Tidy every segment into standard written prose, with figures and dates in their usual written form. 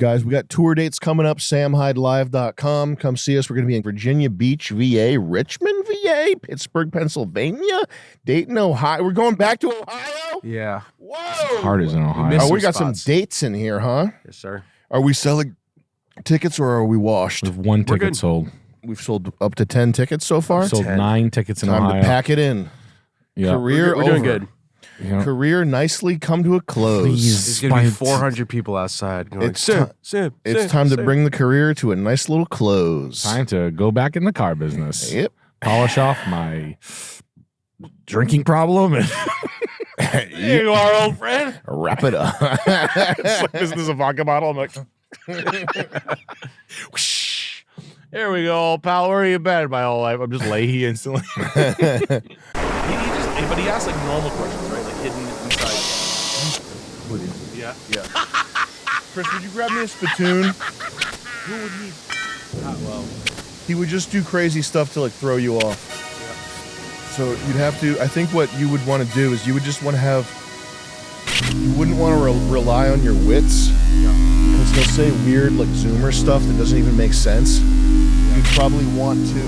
Guys, we got tour dates coming up, samhydelive.com. Come see us. We're going to be in Virginia Beach, VA, Richmond, VA, Pittsburgh, Pennsylvania, Dayton, Ohio. We're going back to Ohio? Yeah. Whoa. Hard as in Ohio. Oh, we got some dates in here, huh? Yes, sir. Are we selling tickets or are we washed? We have one ticket sold. We've sold up to 10 tickets so far? We've sold 9 tickets in Time Ohio. to pack it in. Yeah. Career We're over. doing good. Yeah. Career nicely come to a close. Please. There's going to be 400 people outside. Going It's like, Sam, It's time to bring the career to a nice little close. Time to go back in the car business. Yep. Polish off my drinking problem. And here you are, old friend. Wrap it up. It's like, this is a vodka bottle. I'm like, here we go, pal. Where are you been my whole life? I'm just Leahy instantly. But he asks like normal questions, right? Like hidden inside. Yeah. Yeah. Chris, would you grab me a spittoon? Who would he? Well, He would just do crazy stuff to like throw you off. yeah. So you'd have to, I think what you would want to do is you would just want to have, you wouldn't want to rely on your wits. Yeah. Because he'll say weird like Zoomer stuff that doesn't even make sense. You'd probably want to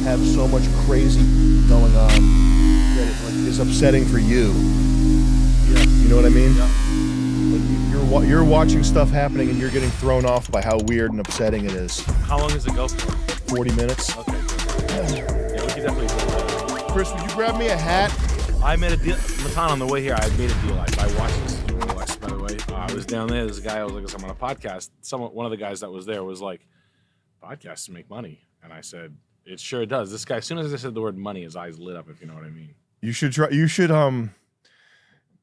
have so much crazy going on that it like, is upsetting for you. Yeah. You know what I mean? Yeah. Like you're watching stuff happening and you're getting thrown off by how weird and upsetting it is. How long does it go for? 40 minutes. Okay. Yeah, we can definitely do that. Chris, would you grab me a hat? I made a deal. Matan, on the way here, I made a deal. I watched this US, by the way. I was down there. This guy, I was like, I'm on a podcast. One of the guys that was there was like, podcasts make money. And I said, it sure does. This guy, as soon as I said the word money, his eyes lit up, if you know what I mean. You should try. You should.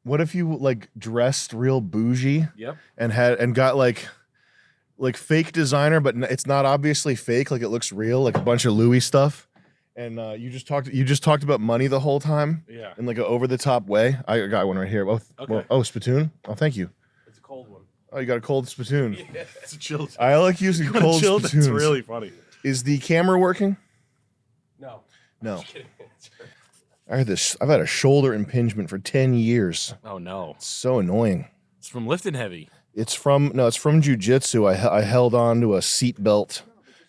What if you like dressed real bougie? Yep. And got like fake designer, but it's not obviously fake. Like it looks real, like a bunch of Louis stuff. And you just talked about money the whole time. Yeah. In like an over the top way. I got one right here. Okay. Oh, spittoon. Oh, thank you. It's a cold one. Oh, you got a cold spittoon. Yeah, it's a chilled. I like using cold spittoons. It's really funny. Is the camera working? No. No. Just kidding. I've had a shoulder impingement for 10 years. Oh no. It's so annoying. It's from lifting heavy. It's from Jiu-jitsu. I held on to a seat belt,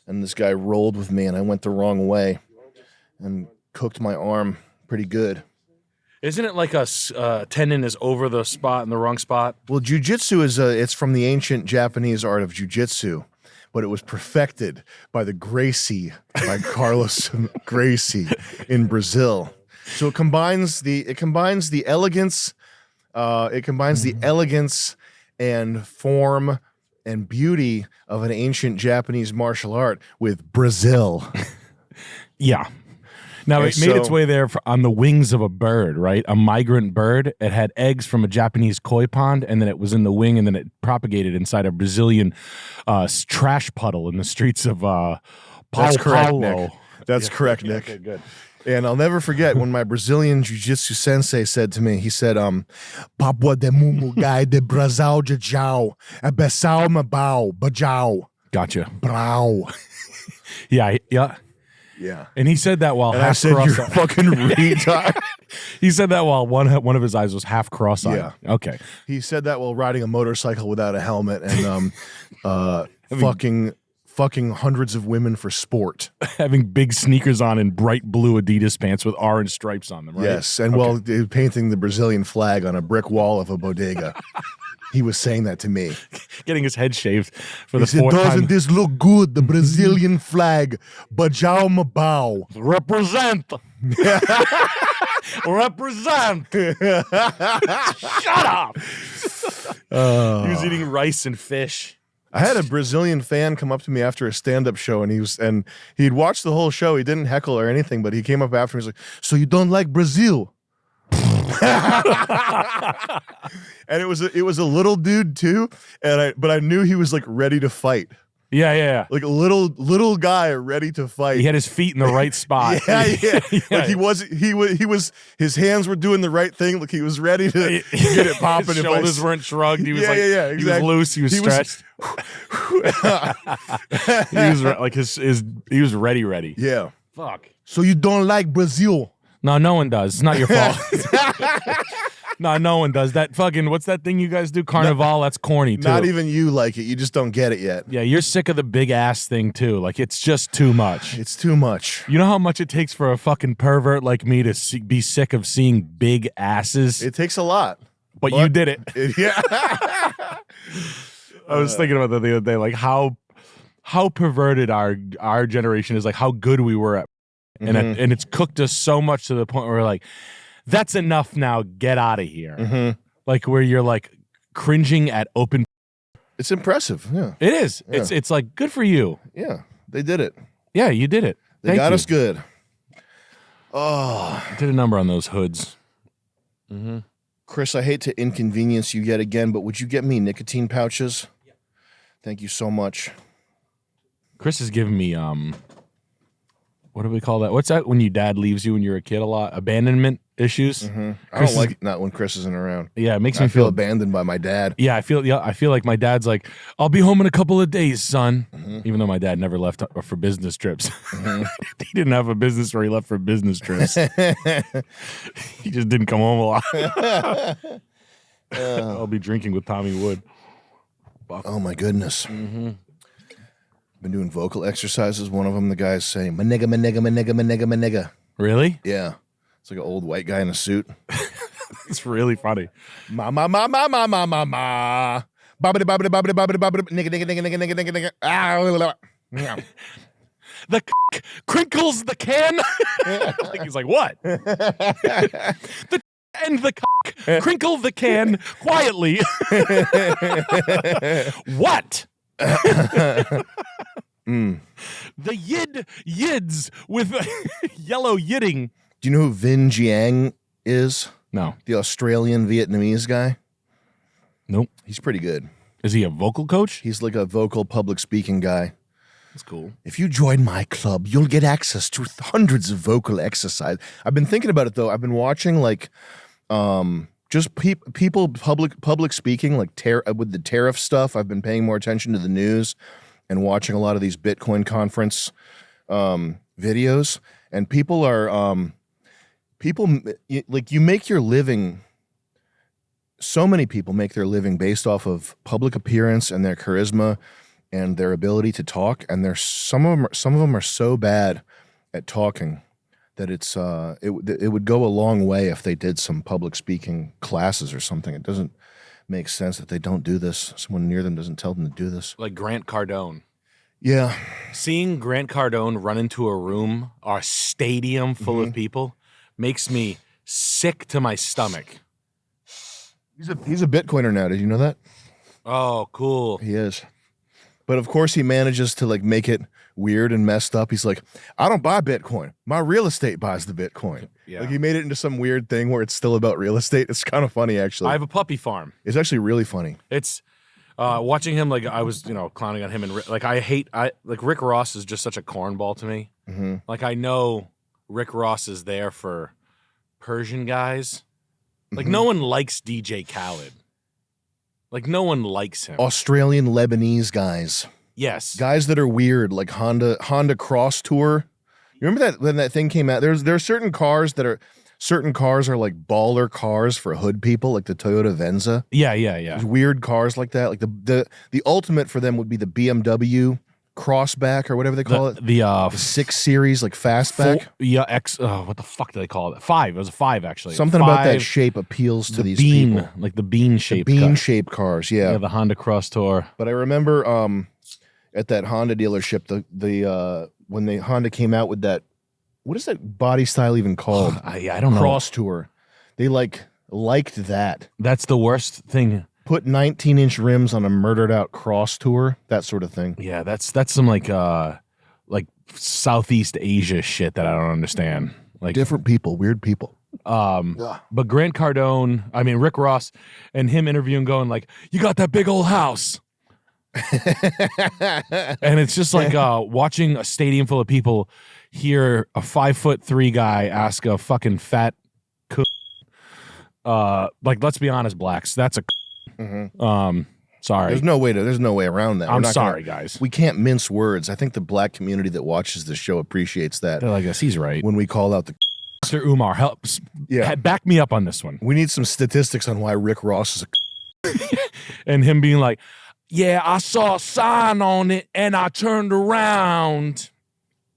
and this guy rolled with me, and I went the wrong way, and cooked my arm pretty good. Isn't it like a tendon is over the spot in the wrong spot? Well, Jiu-jitsu it's from the ancient Japanese art of Jiu-jitsu, but it was perfected by Carlos Gracie in Brazil. So it combines the elegance, and form and beauty of an ancient Japanese martial art with Brazil. Yeah. Now, it made its way there on the wings of a bird, right? A migrant bird. It had eggs from a Japanese koi pond, and then it was in the wing, and then it propagated inside a Brazilian trash puddle in the streets of That's correct, Paulo. Nick. That's correct, Nick. Okay, good. And I'll never forget when my Brazilian jiu-jitsu sensei said to me, he said, Papua de mumu gai de Brazil de jau, a besal mabau, bajau. Gotcha. Brau. Yeah. Yeah. And he said that while And I half said, you're cross-eyed. fucking retard. He said that while one of his eyes was half cross-eyed. Yeah. Okay. He said that while riding a motorcycle without a helmet and fucking hundreds of women for sport. Having big sneakers on and bright blue Adidas pants with orange stripes on them, right? Yes, and while painting the Brazilian flag on a brick wall of a bodega. He was saying that to me. Getting his head shaved for He the said, fourth time. doesn't this look good? The Brazilian flag. Bajau mabau. Represent. Represent. Shut up. He was eating rice and fish. I had a Brazilian fan come up to me after a stand-up show, and he'd watched the whole show. He didn't heckle or anything, but he came up after me. He's like, "So you don't like Brazil?" And it was a little dude too, but I knew he was like ready to fight. Yeah. Like a little guy ready to fight. He had his feet in the right spot. Yeah. Like he was his hands were doing the right thing. Like he was ready to get it popping. His shoulders weren't shrugged. He was exactly. He was loose. He was stretched. He was like he was ready. Yeah. Fuck. So you don't like Brazil? No one does. It's not your fault. No, no one does that. Fucking, what's that thing you guys do? Carnival. That's corny too. Not even you like it. You just don't get it yet. Yeah, you're sick of the big ass thing too. Like it's just too much. It's too much. You know how much it takes for a fucking pervert like me to be sick of seeing big asses? It takes a lot. But you did it. Yeah. I was thinking about that the other day, like how perverted our generation is, like how good we were at, and it's cooked us so much to the point where we're like, that's enough now. Get out of here. Like where you're like cringing at open. It's impressive. Yeah. It is. Yeah. It's like good for you. Yeah. They did it. Yeah, you did it. They got us good. Oh. Did a number on those hoods. Chris, I hate to inconvenience you yet again, but would you get me nicotine pouches? Yeah. Thank you so much. Chris has given me what do we call that? What's that when your dad leaves you when you're a kid a lot? Abandonment issues. I don't like that when Chris isn't around. Yeah, it makes me feel abandoned by my dad. Yeah, I feel like my dad's like, I'll be home in a couple of days, son. Even though my dad never left for business trips. He didn't have a business where he left for business trips. He just didn't come home a lot. I'll be drinking with Tommy Wood. Oh my goodness. Been doing vocal exercises. One of them, the guy's saying, "My nigga, my nigga, my nigga, my nigga, my nigga." Really? Yeah. It's like an old white guy in a suit. It's really funny. Ma ma ma ma ma ma ma ma. Bobbity bobbity bobbity bobbity bobbity. Nigga nigga nigga nigga nigga nigga nigga. Ah. The crinkles the can. I think he's like, what? The and the crinkle the can quietly. What? The yids with yellow yidding. Do you know who Vin Jiang is? No. The Australian Vietnamese guy? Nope. He's pretty good. Is he a vocal coach? He's like a vocal public speaking guy. That's cool. If you join my club, you'll get access to hundreds of vocal exercise. I've been thinking about it though. I've been watching like just people public speaking, like with the tariff stuff. I've been paying more attention to the news and watching a lot of these Bitcoin conference videos. And people are like, you make your living. So many people make their living based off of public appearance and their charisma and their ability to talk. And some of them are so bad at talking that it would go a long way if they did some public speaking classes or something. It doesn't make sense that they don't do this. Someone near them doesn't tell them to do this. Like Grant Cardone. Yeah. Seeing Grant Cardone run into a room or a stadium full of people makes me sick to my stomach. He's a Bitcoiner now. Did you know that? Oh, cool. He is. But of course he manages to like make it weird and messed up. He's like, I don't buy Bitcoin. My real estate buys the Bitcoin. Yeah. Like he made it into some weird thing where it's still about real estate. It's kind of funny actually. I have a puppy farm. It's actually really funny. It's watching him, like I was, clowning on him, and like like Rick Ross is just such a cornball to me. Like I know Rick Ross is there for Persian guys. Like no one likes DJ Khaled. Like no one likes him. Australian Lebanese guys. Yes. Guys that are weird, like Honda Cross Tour. You remember that when that thing came out? There are certain cars are like baller cars for hood people, like the Toyota Venza. Yeah. There's weird cars like that. Like the ultimate for them would be the BMW Crossback or whatever they call it. The 6 Series, like fastback. What the fuck do they call it? 5. It was a 5 actually. Something about that shape appeals to these people. Like the bean shape. Bean shaped cars, yeah. Yeah, the Honda Cross Tour. But I remember at that Honda dealership, the when the Honda came out with that, what is that body style even called? I don't know. Cross Tour. They liked that. That's the worst thing. Put 19-inch rims on a murdered out Cross Tour, that sort of thing. Yeah, that's some like Southeast Asia shit that I don't understand. Like different people, weird people. But Grant Cardone, I mean Rick Ross, and him interviewing, going like, "You got that big old house," and it's just like watching a stadium full of people hear a 5'3" guy ask a fucking fat, like let's be honest, blacks, that's a. Sorry. There's no way around that. I'm sorry, guys. We can't mince words. I think the black community that watches this show appreciates that. They're like, yes, he's right. When we call out the Mr. Umar, back me up on this one. We need some statistics on why Rick Ross is And him being like, yeah, I saw a sign on it and I turned around.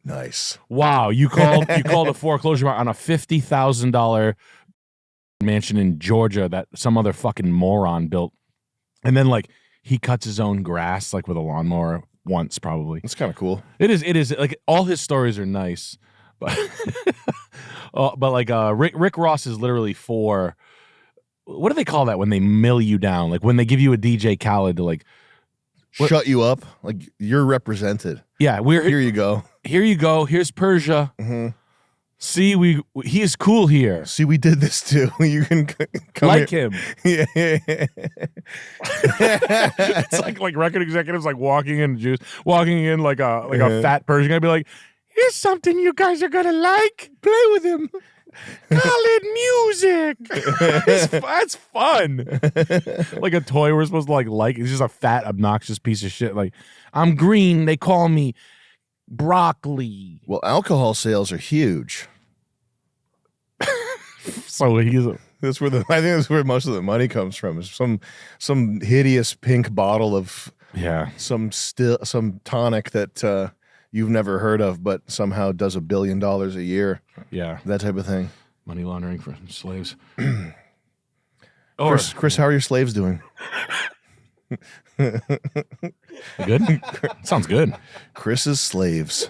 nice. Wow, you called a foreclosure on a $50,000 mansion in Georgia that some other fucking moron built. And then like he cuts his own grass like with a lawnmower once probably. That's kind of cool. It is like all his stories are nice. But like Rick Ross is literally for, what do they call that when they mill you down? Like when they give you a DJ Khaled to like shut you up. Like you're represented. Yeah, Here you go. Here you go. Here's Persia. Mm-hmm. See, he is cool here. See, we did this too. You can come Like here. him. Yeah. It's like record executives like walking in like a fat Persian guy be like, here's something you guys are gonna like. Play with him. Khaled music. That's fun. Like a toy we're supposed to like. It's just a fat, obnoxious piece of shit. Like, I'm green. They call me broccoli. Well, alcohol sales are huge. So he's That's where I think that's where most of the money comes from. Is some hideous pink bottle of some tonic that you've never heard of, but somehow does $1 billion a year. Yeah, that type of thing. Money laundering for slaves. Chris, how are your slaves doing? Good? Sounds good. Chris's slaves.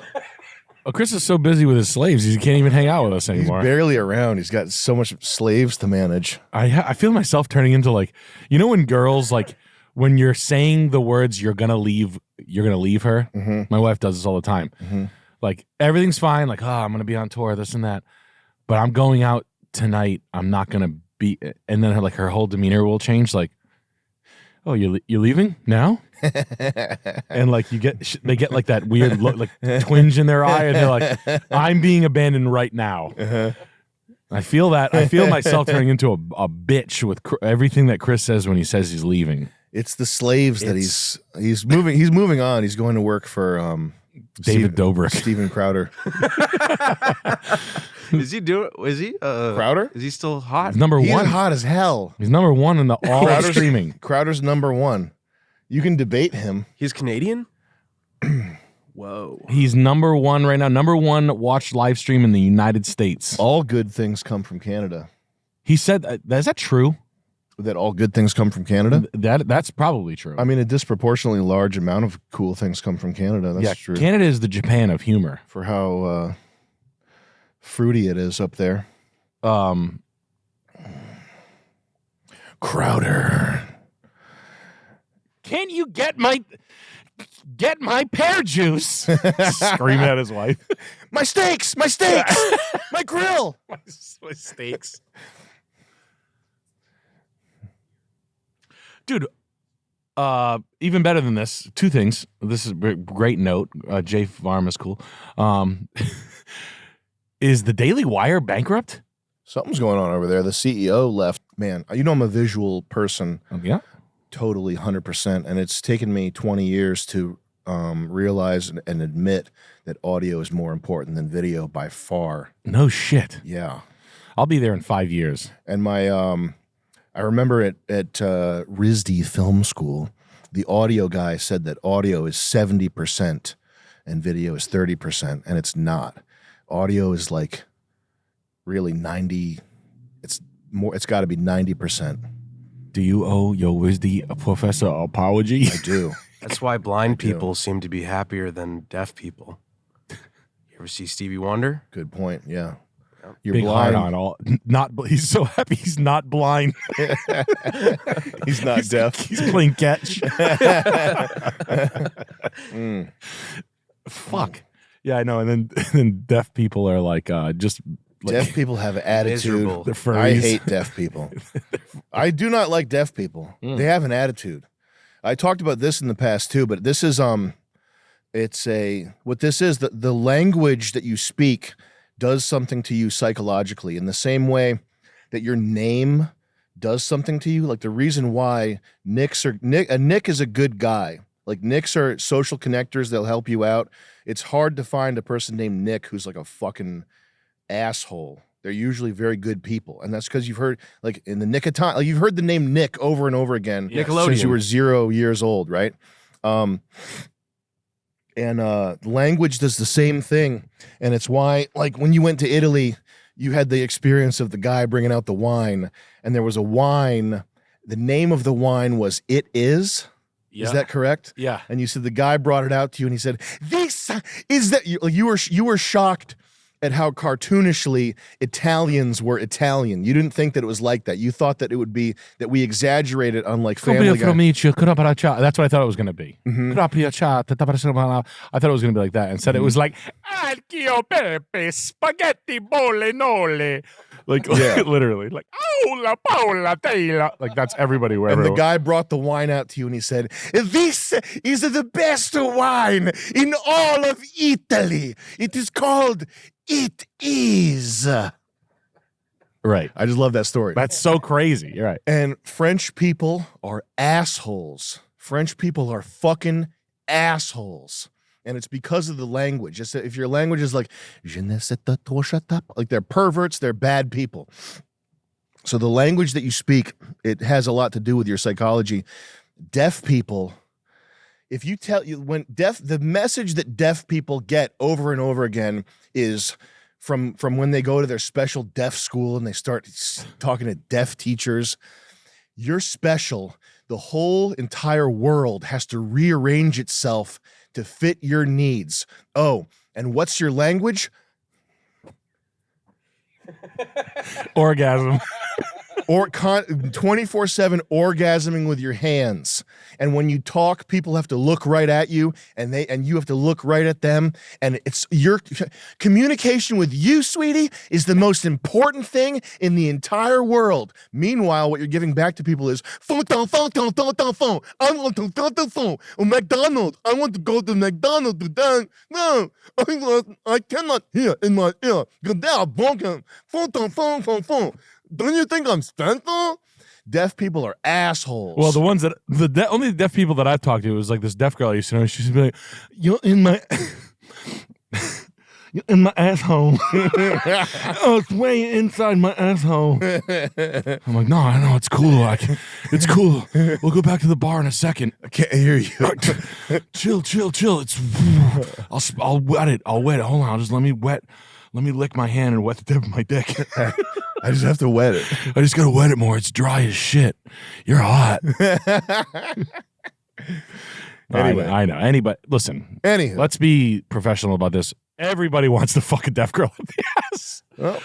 Oh, Chris is so busy with his slaves, he can't even hang out with us anymore. He's barely around. He's got so much slaves to manage. I feel myself turning into like, you know when girls, like, when you're saying the words you're gonna leave her. Mm-hmm. My wife does this all the time. Mm-hmm. Like, everything's fine. Like, I'm gonna be on tour, this and that. But I'm going out tonight. I'm not gonna be. And then her whole demeanor will change. Like, oh, you're leaving now? And like they get like that weird look, like twinge in their eye, and they're like, I'm being abandoned right now. Uh-huh. I feel myself turning into a bitch with everything that Chris says when he says he's leaving. It's the slaves that he's moving. He's moving on. He's going to work for David Dobrik, Steven Crowder. Is he Crowder? Is he still hot? He's number one. He's hot as hell. He's number one in the all streaming. Crowder's number one. You can debate him. He's Canadian? Whoa. He's number one right now. Number one watched live stream in the United States. All good things come from Canada. He said, is that true? That all good things come from Canada? That's probably true. I mean, a disproportionately large amount of cool things come from Canada. That's true. Canada is the Japan of humor. For how fruity it is up there. Crowder. Can't you get my pear juice? Screaming at his wife. My steaks! My grill! My steaks. Dude, even better than this, two things. This is a great note. Jay Farm is cool. Is the Daily Wire bankrupt? Something's going on over there. The CEO left. Man, you know I'm a visual person. Yeah. Totally, 100%. And it's taken me 20 years to realize and admit that audio is more important than video by far. No shit. Yeah. I'll be there in 5 years. And my, I remember at RISD Film School, the audio guy said that audio is 70% and video is 30%, and it's not. Audio is like really 90. It's got to be 90%. Do you owe your WISD professor an apology? I do. That's why blind people seem to be happier than deaf people. You ever see Stevie Wonder? Good point. Yeah. You're Big blind. heart on all. He's so happy he's not blind. He's not deaf. He's playing catch. Fuck. Yeah, I know. And then deaf people are like just. Deaf people have attitude. I hate deaf people. I do not like deaf people. They have an attitude. I talked about this in the past too, but this is the language that you speak does something to you psychologically in the same way that your name does something to you. Like the reason why Nick is a good guy. Like Nicks are social connectors. They'll help you out. It's hard to find a person named Nick who's like a fucking asshole. They're usually very good people, and that's because you've heard, like in the nick of time, like you've heard the name Nick over and over again since you were 0 years old, right? Language does the same thing, and it's why, like when you went to Italy, you had the experience of the guy bringing out the wine, and there was a wine. The name of the wine was "It Is." Yeah. Is that correct? Yeah. And you said the guy brought it out to you, and he said, "This is that." You were shocked at how cartoonishly Italians were Italian. You didn't think that it was like that. You thought that it would be that we exaggerated on like Family Guy. That's what I thought it was going to be. Mhm. I thought it was going to be like that. Instead, it was like Alchio pepe spaghetti bolle. Like literally, like Paula Paula Taylor. Like that's everybody wherever. And the guy brought the wine out to you, and he said, "This is the best wine in all of Italy. It is called It Is." Right. I just love that story. That's so crazy. You're right. And French people are assholes. French people are fucking assholes. And it's because of the language. Just if your language is like, like they're perverts, they're bad people. So the language that you speak, it has a lot to do with your psychology. Deaf people, if you tell you the message that deaf people get over and over again is from when they go to their special deaf school and they start talking to deaf teachers. You're special. The whole entire world has to rearrange itself to fit your needs. Oh, and what's your language? Orgasm. Or 24/7 orgasming with your hands. And when you talk, people have to look right at you, and you have to look right at them. And it's your communication with you, sweetie, is the most important thing in the entire world. Meanwhile, what you're giving back to people is phone. I want to go to phone. Oh, McDonald's. I want to go to McDonald's today. No, I cannot hear in my ear. Because they are broken. Phone. Don't you think I'm special? Deaf people are assholes. Well, the ones that only the deaf people that I've talked to was like this deaf girl I used to know. She'd be like, "You're in my, you're in my asshole. Oh, it's way inside my asshole." I'm like, "No, I know it's cool. It's cool. We'll go back to the bar in a second. I can't hear you. Chill. It's. I'll wet it. Hold on. Let me lick my hand and wet the tip of my dick." I just have to wet it. I just gotta wet it more. It's dry as shit. You're hot. Anyway. I know. Anybody, listen. Anywho. Let's be professional about this. Everybody wants to fuck a deaf girl in the ass. Well,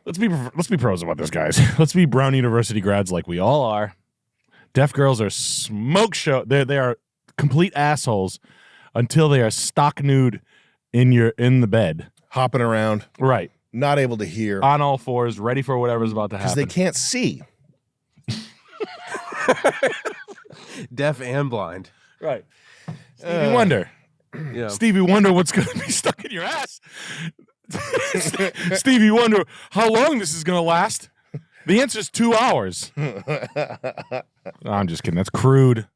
let's be pros about this, guys. Let's be Brown University grads like we all are. Deaf girls are smoke show. They are complete assholes until they are stock nude in the bed, hopping around. Right. Not able to hear. On all fours, ready for whatever's about to happen. Because they can't see. Deaf and blind. Right. Stevie Wonder. Yeah. Stevie Wonder, what's going to be stuck in your ass? Stevie Wonder, how long this is going to last? The answer is 2 hours. I'm just kidding. That's crude.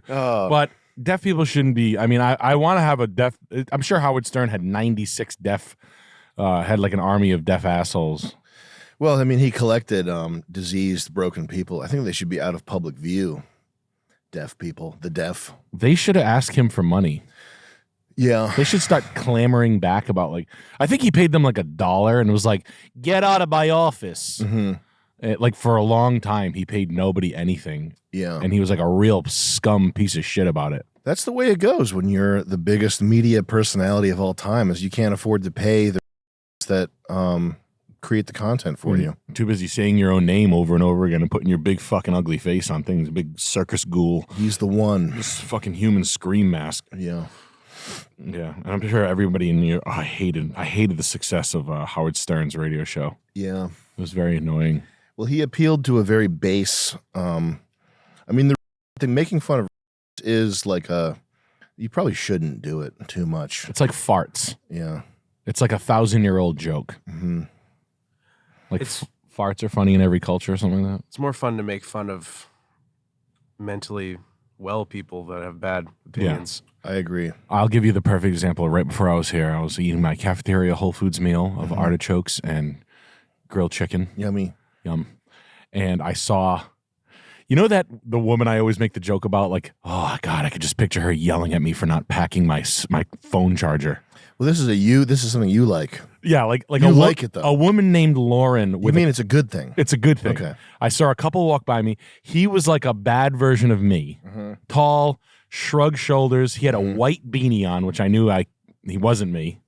Oh. But deaf people shouldn't be. I mean, I want to have a deaf. I'm sure Howard Stern had 96 deaf. Had like an army of deaf assholes. Well, I mean, he collected diseased, broken people. I think they should be out of public view. Deaf people, the deaf. They should have asked him for money. Yeah. They should start clamoring back about I think he paid them like $1 and was like, "Get out of my office." Mm-hmm. Like for a long time, he paid nobody anything. Yeah. And he was like a real scum piece of shit about it. That's the way it goes when you're the biggest media personality of all time, is you can't afford to pay the that create the content for you. Too busy saying your own name over and over again and putting your big fucking ugly face on things. Big circus ghoul. He's the one. This fucking human scream mask. Yeah. Yeah. And I'm sure everybody in here, I hated the success of Howard Stern's radio show. Yeah. It was very annoying. Well, he appealed to a very base, I mean, the thing making fun of is like you probably shouldn't do it too much. It's like farts. Yeah. It's like 1,000-year-old joke. Mm-hmm. Like farts are funny in every culture or something like that. It's more fun to make fun of mentally well people that have bad opinions. I agree. I'll give you the perfect example. Right before I was here, I was eating my cafeteria Whole Foods meal of artichokes and grilled chicken. Yummy. Yum. And I saw, you know that the woman I always make the joke about, like, oh God, I could just picture her yelling at me for not packing my phone charger. Well, this is something you like. Yeah, like You like it, though. A woman named Lauren. You mean it's a good thing? It's a good thing. Okay. I saw a couple walk by me. He was like a bad version of me. Tall, shrugged shoulders. He had a white beanie on, which I knew he wasn't me.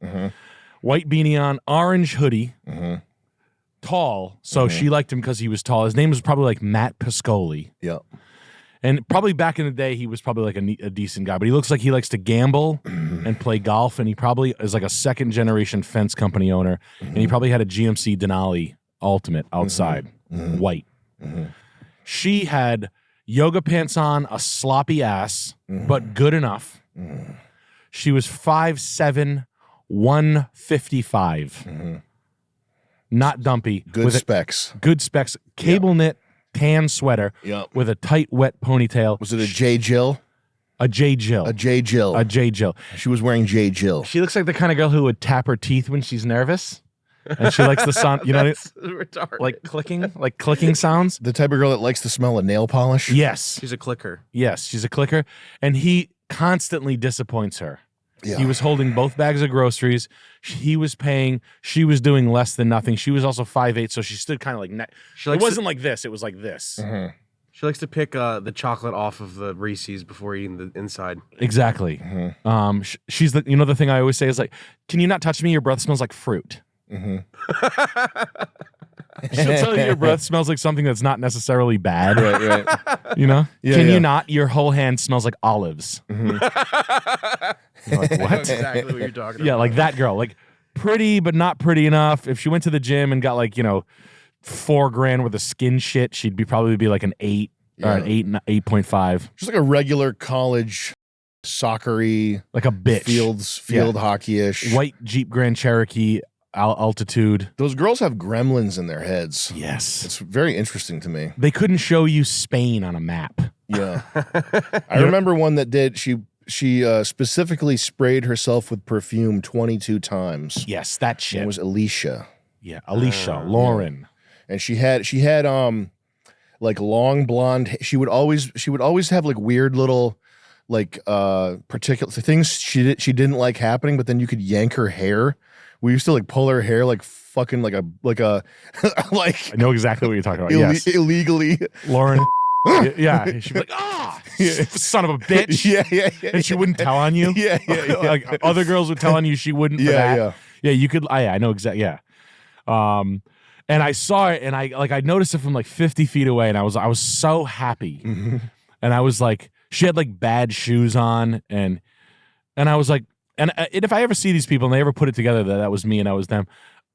White beanie on, orange hoodie. Tall. So she liked him because he was tall. His name was probably like Matt Piscoli. Yep. And probably back in the day, he was probably like a decent guy. But he looks like he likes to gamble and play golf. And he probably is like a second-generation fence company owner. And he probably had a GMC Denali Ultimate outside, white. She had yoga pants on, a sloppy ass, but good enough. She was 5'7", 155. Not dumpy. Good specs. Good specs. Cable knit. Tan sweater with a tight, wet ponietail. Was it a J. Jill? A J. Jill. A J. Jill. A J. Jill. She was wearing J. Jill. She looks like the kind of girl who would tap her teeth when she's nervous. And she likes the sound, you know, like clicking sounds. The type of girl that likes the smell of nail polish? Yes. She's a clicker. Yes, she's a clicker. And he constantly disappoints her. Yeah. He was holding both bags of groceries. He was paying. She was doing less than nothing. She was also 5'8", so she stood kind of like... It wasn't like this. It was like this. She likes to pick the chocolate off of the Reese's before eating the inside. Exactly. She's the... You know, the thing I always say is like, can you not touch me? Your breath smells like fruit. She'll tell you your breath smells like something that's not necessarily bad. Right. You know? Yeah, Can yeah. you not? Your whole hand smells like olives. You're like, what? Exactly what you're talking about. Yeah, like that girl. Like pretty, but not pretty enough. If she went to the gym and got like, you know, $4,000 worth of skin shit, she'd probably be like an 8 or an 8.5. Just like a regular college soccer-y, Like a bitch. field hockey-ish. White Jeep Grand Cherokee altitude. Those girls have gremlins in their heads. Yes. It's very interesting to me. They couldn't show you Spain on a map. Yeah. I remember one that did. She specifically sprayed herself with perfume 22 times. Yes, that shit. It was Alicia. Yeah, Alicia, Lauren. And she had like long blonde. She would always have like weird little like particular things she didn't like happening, but then you could yank her hair. We used to like pull her hair like fucking like a like I know exactly what you're talking about. Yes. Illegally. Lauren. Yeah. She'd be like, son of a bitch. Yeah. And she wouldn't tell on you. Yeah. Like other girls would tell on you, she wouldn't. For that. Yeah. You could. I know exactly. Yeah. And I saw it, and I noticed it from like 50 feet away, and I was so happy, and I was like, she had like bad shoes on, and I was like, and if I ever see these people and they ever put it together that was me and I was them,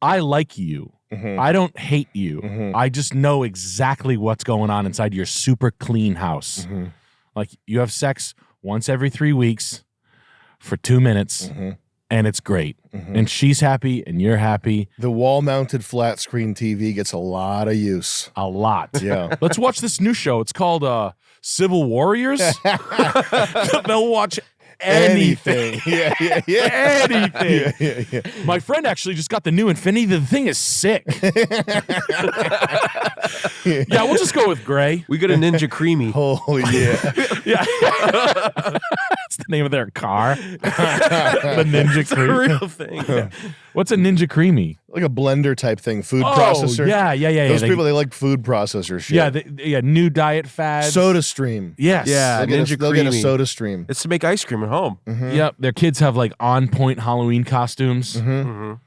I like you. I don't hate you. I just know exactly what's going on inside your super clean house. Like you have sex once every 3 weeks for 2 minutes. And it's great. And she's happy and you're happy. The wall-mounted flat screen TV gets a lot of use. A lot. Yeah. Let's watch this new show. It's called Civil Warriors. They'll watch anything. Yeah. Anything. Yeah. My friend actually just got the new Infinity. The thing is sick. Yeah, we'll just go with gray. We got a Ninja Creamy. Oh, yeah. Yeah. That's the name of their car. The Ninja It's a Creamy. real thing. What's a Ninja Creamy? Like a blender type thing. Food processor. Yeah. Those people, they like food processor shit. Yeah, new diet fads. Soda stream. Yes. Yeah. They'll Ninja get a Creamy. soda stream. It's to make ice cream at home. Yep. Their kids have like on-point Halloween costumes.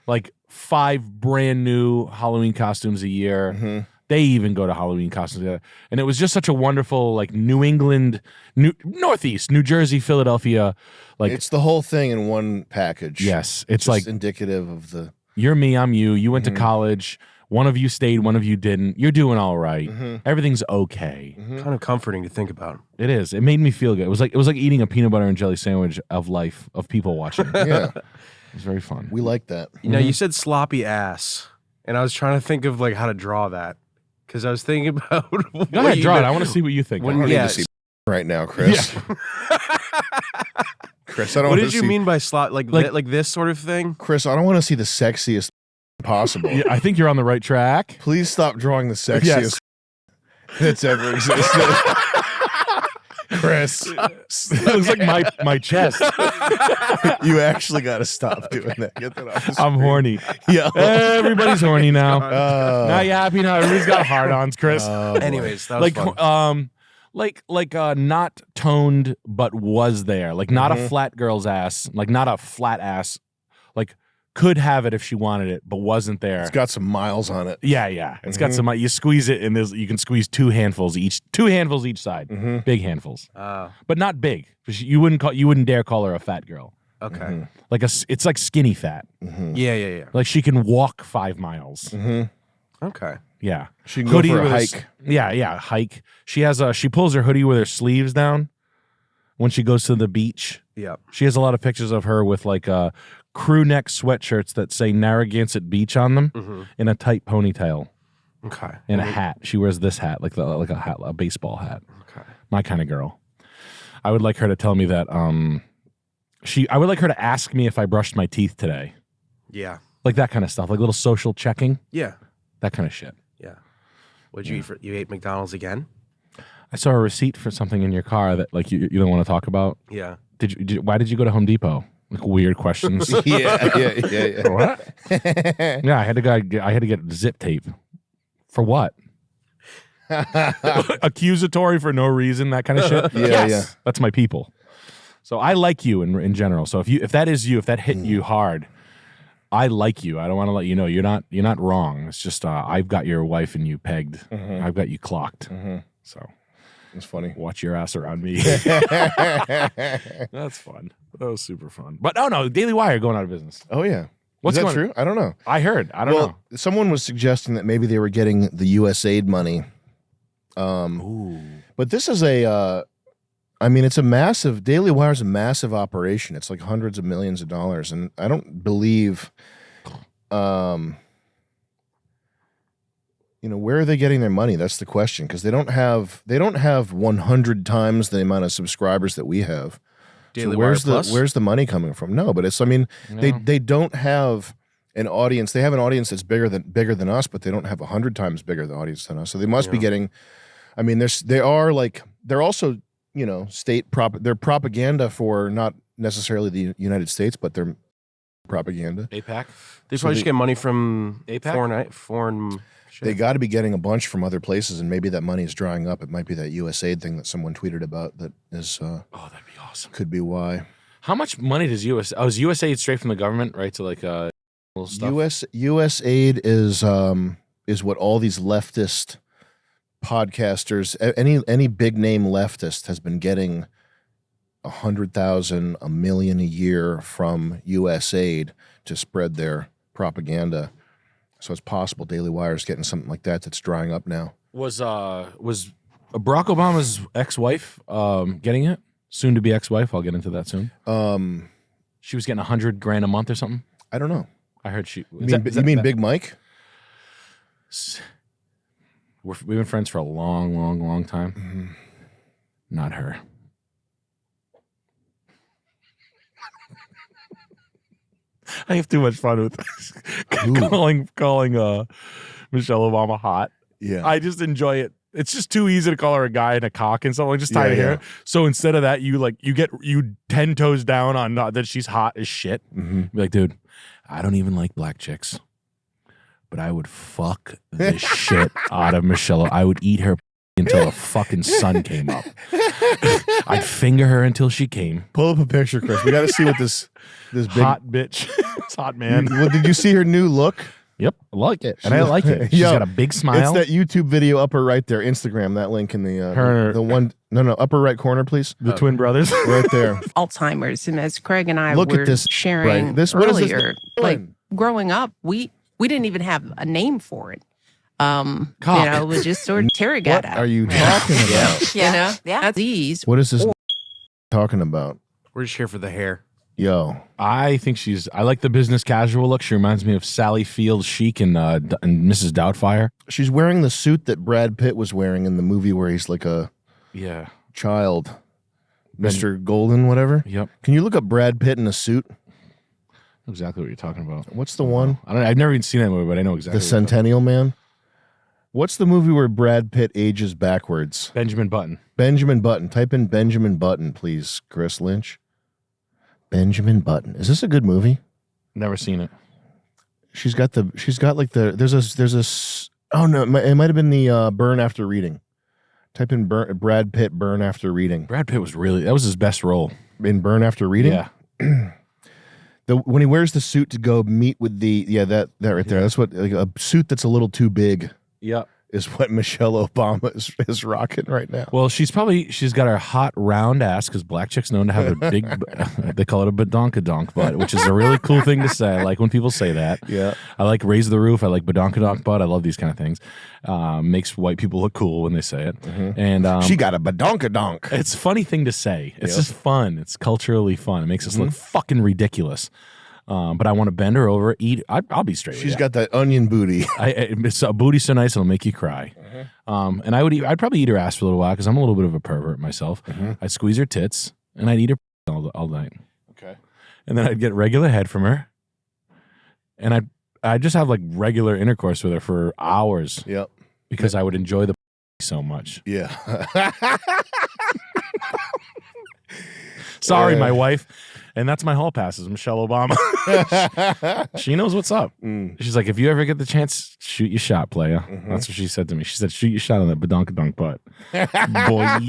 Like 5 brand new Halloween costumes a year. They even go to Halloween costumes together. And it was just such a wonderful, like, New England, Northeast, New Jersey, Philadelphia. Like, It's the whole thing in one package. yes, it's Just like, indicative of the... you're me, I'm you. You went to college. One of you stayed, one of you didn't. You're doing all right. Everything's okay. Kind of comforting to think about. It is. It made me feel good. It was like eating a peanut butter and jelly sandwich of life, of people watching. Yeah. It was very fun. We like that. You know, you said sloppy ass, and I was trying to think of like how to draw that because I was thinking about. Go ahead, draw it. I want to see what you think. When- I don't Yeah. need to see right now, Chris. Chris, I don't What want did to you see... mean by slot? Like this sort of thing? Chris, I don't want to see the sexiest possible. Yeah, I think you're on the right track. Please stop drawing the sexiest Yes. that's ever existed. Chris, It looks like my chest. you actually got to stop doing that. Get that off the I'm screen. horny. Yeah. Everybody's horny now. Now you happy now? Everybody's got hard-ons, Chris. Anyways, that was like fun. not toned but was there. Like not a flat girl's ass. Like not a flat ass. Like could have it if she wanted it, but wasn't there. It's got some miles on it. Yeah. It's got some. You squeeze it, and you can squeeze two handfuls each side, big handfuls, but not big. You wouldn't dare call her a fat girl. Okay. It's like skinny fat. Yeah. Like she can walk 5 miles. Okay. Yeah, She can go for a with hike. Hike. She pulls her hoodie with her sleeves down when she goes to the beach. Yep. She has a lot of pictures of her with like crew neck sweatshirts that say Narragansett Beach on them in a tight ponytail Okay. and a hat. She wears this hat, like a baseball hat. Okay. My kind of girl. I would like her to tell me that I would like her to ask me if I brushed my teeth today. Yeah. Like that kind of stuff, like little social checking, Yeah. that kind of shit. Yeah. What'd you eat you ate McDonald's again? I saw a receipt for something in your car that like you don't want to talk about. Yeah. Why did you go to Home Depot? Like weird questions. Yeah. What? Yeah, I had to get zip tape. For what? Accusatory for no reason, that kind of shit. Yeah. That's my people. So I like you in general. So if that is you, if that hit you hard, I like you. I don't want to let you know you're not wrong. It's just I've got your wife and you pegged. I've got you clocked. So It's funny. watch your ass around me. That's fun. That was super fun. But no, Daily Wire going out of business. Oh yeah. What's Is that going- true? I don't know. I heard. I don't know. Someone was suggesting that maybe they were getting the USAID money. Ooh. But this is it's a massive, Daily Wire's a massive operation. It's like hundreds of millions of dollars. And I don't believe, where are they getting their money? That's the question. Because they don't have 100 times the amount of subscribers that we have. Daily So Wire Plus? where's the money coming from? No, but they don't have an audience. They have an audience that's bigger than us, but they don't have 100 times bigger the audience than us. So they must be getting. I mean, they're also they're propaganda for not necessarily the United States, but they're propaganda. APAC. They probably just get money from APAC? foreign shit. They got to be getting a bunch from other places, and maybe that money is drying up. It might be that USAID thing that someone tweeted about that is. Oh, that'd be awesome. Could be why. How much money does US? Oh, is USAID straight from the government, right? To like little stuff. USAID is what all these leftist podcasters, any big name leftist has been getting 100,000, $1 million a year from USAID to spread their propaganda. So it's possible Daily Wire is getting something like that that's drying up now. Was Barack Obama's ex-wife getting it? Soon to be ex-wife. I'll get into that soon. She was getting $100,000 a month or something. I don't know. I heard she. You mean Big Mike? We've been friends for a long, long, long time. Not her. I have too much fun with calling Michelle Obama hot. Yeah. I just enjoy it. It's just too easy to call her a guy and a cock and stuff. Like just tie her hair. So instead of that, you 10 toes down on that she's hot as shit. Be like, dude, I don't even like black chicks, but I would fuck the shit out of Michelle. I would eat her until the fucking sun came up. I'd finger her until she came. Pull up a picture, Chris. We got to see what this big Hot bitch. It's hot, man. Well, did you see her new look? Yep, I like it, and I like it. She's got a big smile. It's that YouTube video upper right there, Instagram. That link in the the one. No, upper right corner, please. The twin brothers, right there. Alzheimer's, and as Craig and I Look were at this, sharing right. This what is this earlier, like growing up, we didn't even have a name for it. It was just sort of Terry got What are you talking about? That's these. What is this talking about? We're just here for the hair. Yo, I think I like the business casual look. She reminds me of Sally Field Chic and Mrs. Doubtfire. she's wearing the suit that Brad Pitt was wearing in the movie where he's like a child, Mr. Golden, whatever. Yep. Can you look up Brad Pitt in a suit? exactly what you're talking about. What's the one? I've never even seen that movie, but I know exactly. The Centennial Man. What's the movie where Brad Pitt ages backwards? Benjamin Button. Benjamin Button. Type in Benjamin Button, please, Chris Lynch. Benjamin Button. Is this a good movie? Never seen it. There's oh no, it might have been the Burn After Reading. Type in Brad Pitt Burn After Reading. Brad Pitt that was his best role. In Burn After Reading? Yeah. When he wears the suit to go meet with that right there. That's what, like, a suit that's a little too big. Yep. Is what Michelle Obama is rocking right now. Well, she's got her hot round ass, because black chicks known to have a big, they call it a badonkadonk butt, which is a really cool thing to say. I like when people say that. Yeah. I like raise the roof. I like badonkadonk butt. I love these kind of things. Makes white people look cool when they say it. Mm-hmm. And she got a badonkadonk. It's a funny thing to say. It's just fun. It's culturally fun. It makes us look fucking ridiculous. But I want to bend her over, eat. I'll be straight. She's got that onion booty. It's a booty so nice it'll make you cry. And I'd probably eat her ass for a little while because I'm a little bit of a pervert myself. I'd squeeze her tits and I'd eat her all night. Okay. And then I'd get regular head from her, and I'd just have like regular intercourse with her for hours. Yep. Because I would enjoy the so much. Yeah. Sorry, my wife. And that's my hall passes, Michelle Obama. She knows what's up. She's like, if you ever get the chance, shoot your shot, playa. That's what she said to me. She said, shoot your shot on that badonkadonk butt. Boy.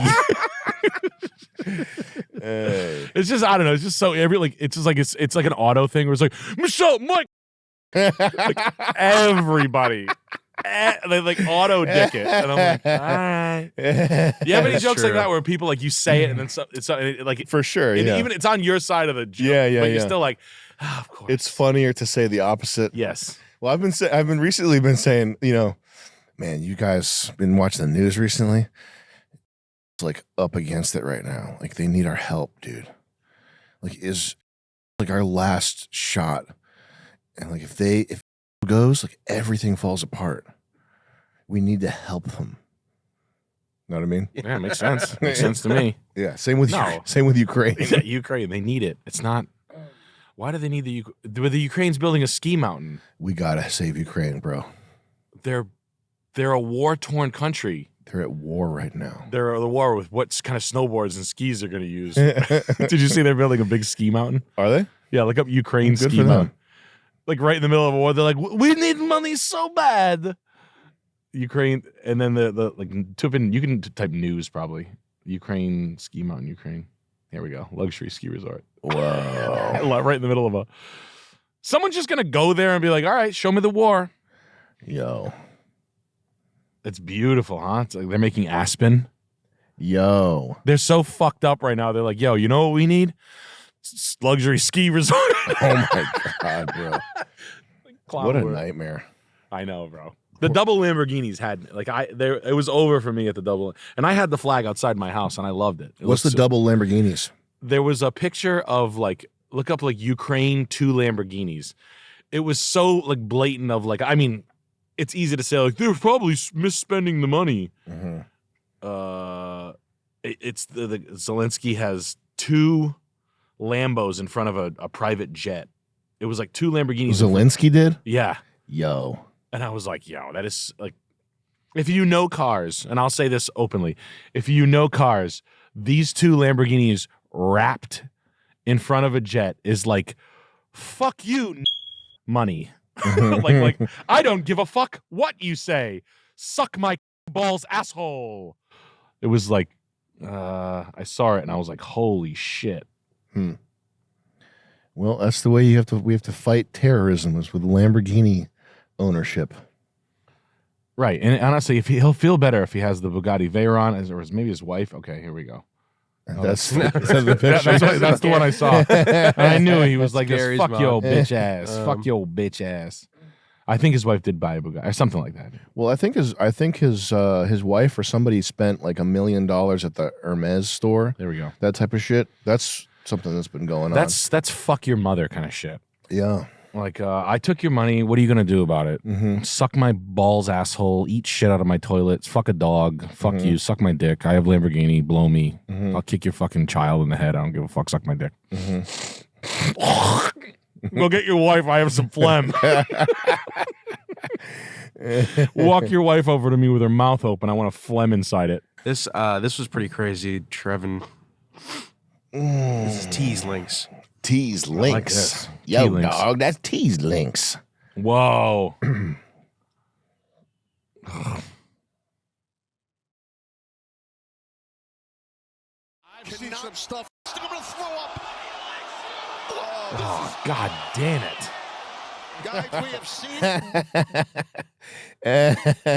It's just, I don't know. It's just so it's like an auto thing where it's like, Michelle, Mike. Like, everybody. They like auto dick it, and I'm like, all right. You have any jokes like that where people like you say it and then it's like for sure, and yeah. even it's on your side of the joke, yeah, but you're still like, of course. It's funnier to say the opposite. Yes. Well, I've been recently saying, man, you guys been watching the news recently? It's like up against it right now. Like they need our help, dude. Like is like our last shot, and like if it goes, like everything falls apart. We need to help them. Know what I mean? Yeah, it makes sense. Makes sense to me. Yeah. Same with Ukraine. Ukraine, they need it. It's not. Why do they need the Ukraine's building a ski mountain? We gotta save Ukraine, bro. They're a war-torn country. They're at war right now. They're at the war with what kind of snowboards and skis they're going to use. Did you see they're building a big ski mountain? Are they? Yeah, look up Ukraine Good ski for them. mountain. Like right in the middle of a war, they're like, we need money so bad. Ukraine, and then the like, you can type news probably. Ukraine ski mountain, Ukraine. Here we go. Luxury ski resort. Whoa. Right in the middle of someone's just going to go there and be like, all right, show me the war. Yo. It's beautiful, huh? It's like they're making Aspen. Yo. They're so fucked up right now. They're like, yo, you know what we need? Luxury ski resort. Oh my God, bro. What a nightmare. I know, bro. The double Lamborghinis had it was over for me at the double, and I had the flag outside my house and I loved it. What's the double Lamborghinis? There was a picture of look up Ukraine 2 Lamborghinis. It was so blatant of it's easy to say they're probably misspending the money. It's the Zelensky has 2 Lambos in front of a private jet. It was 2 Lamborghinis. Zelensky did? Yeah. Yo. And I was like, yo, that is if you know cars, and I'll say this openly, if you know cars, these 2 Lamborghinis wrapped in front of a jet is fuck you, money. I don't give a fuck what you say. Suck my balls, asshole. It was I saw it and I was like, holy shit. Well, that's the way we have to fight terrorism, is with Lamborghini ownership. Right. And honestly, he'll feel better if he has the Bugatti Veyron, or maybe his wife. Okay, here we go. That's the picture. That's the one I saw. And I knew he was like, this, fuck mom. yo, bitch ass. Fuck yo, bitch ass. I think his wife did buy a Bugatti or something like that. Well, I think his wife or somebody spent $1 million at the Hermes store. There we go. That type of shit. That's something that's been going on. That's fuck your mother kind of shit. Yeah. I took your money. What are you going to do about it? Suck my balls, asshole. Eat shit out of my toilets. Fuck a dog. Fuck you. Suck my dick. I have Lamborghini. Blow me. I'll kick your fucking child in the head. I don't give a fuck. Suck my dick. Go get your wife. I have some phlegm. Walk your wife over to me with her mouth open. I want a phlegm inside it. This was pretty crazy, Trevin. This is Tease Links. Tease links. this. Yo, T-links. dog, that's tease links. Whoa. I've seen some stuff. I'm gonna throw up. Oh, God damn it. Guys, we have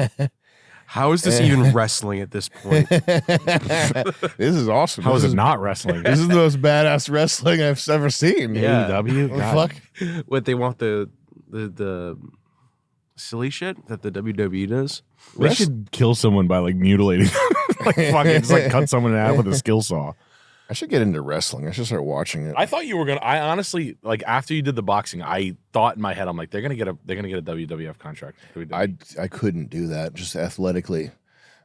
seen. How is this even wrestling at this point? This is awesome. How this is it not wrestling? This is the most badass wrestling I've ever seen. Yeah. AEW? What the God. fuck? What they want the silly shit that the WWE does? They should kill someone by like mutilating them. Like fucking just like cut someone in half with a skill saw. I should get into wrestling. I should start watching it. I thought you were gonna. I honestly like after you did the boxing, I thought in my head, I'm like, they're gonna get a WWF contract. I couldn't do that just athletically.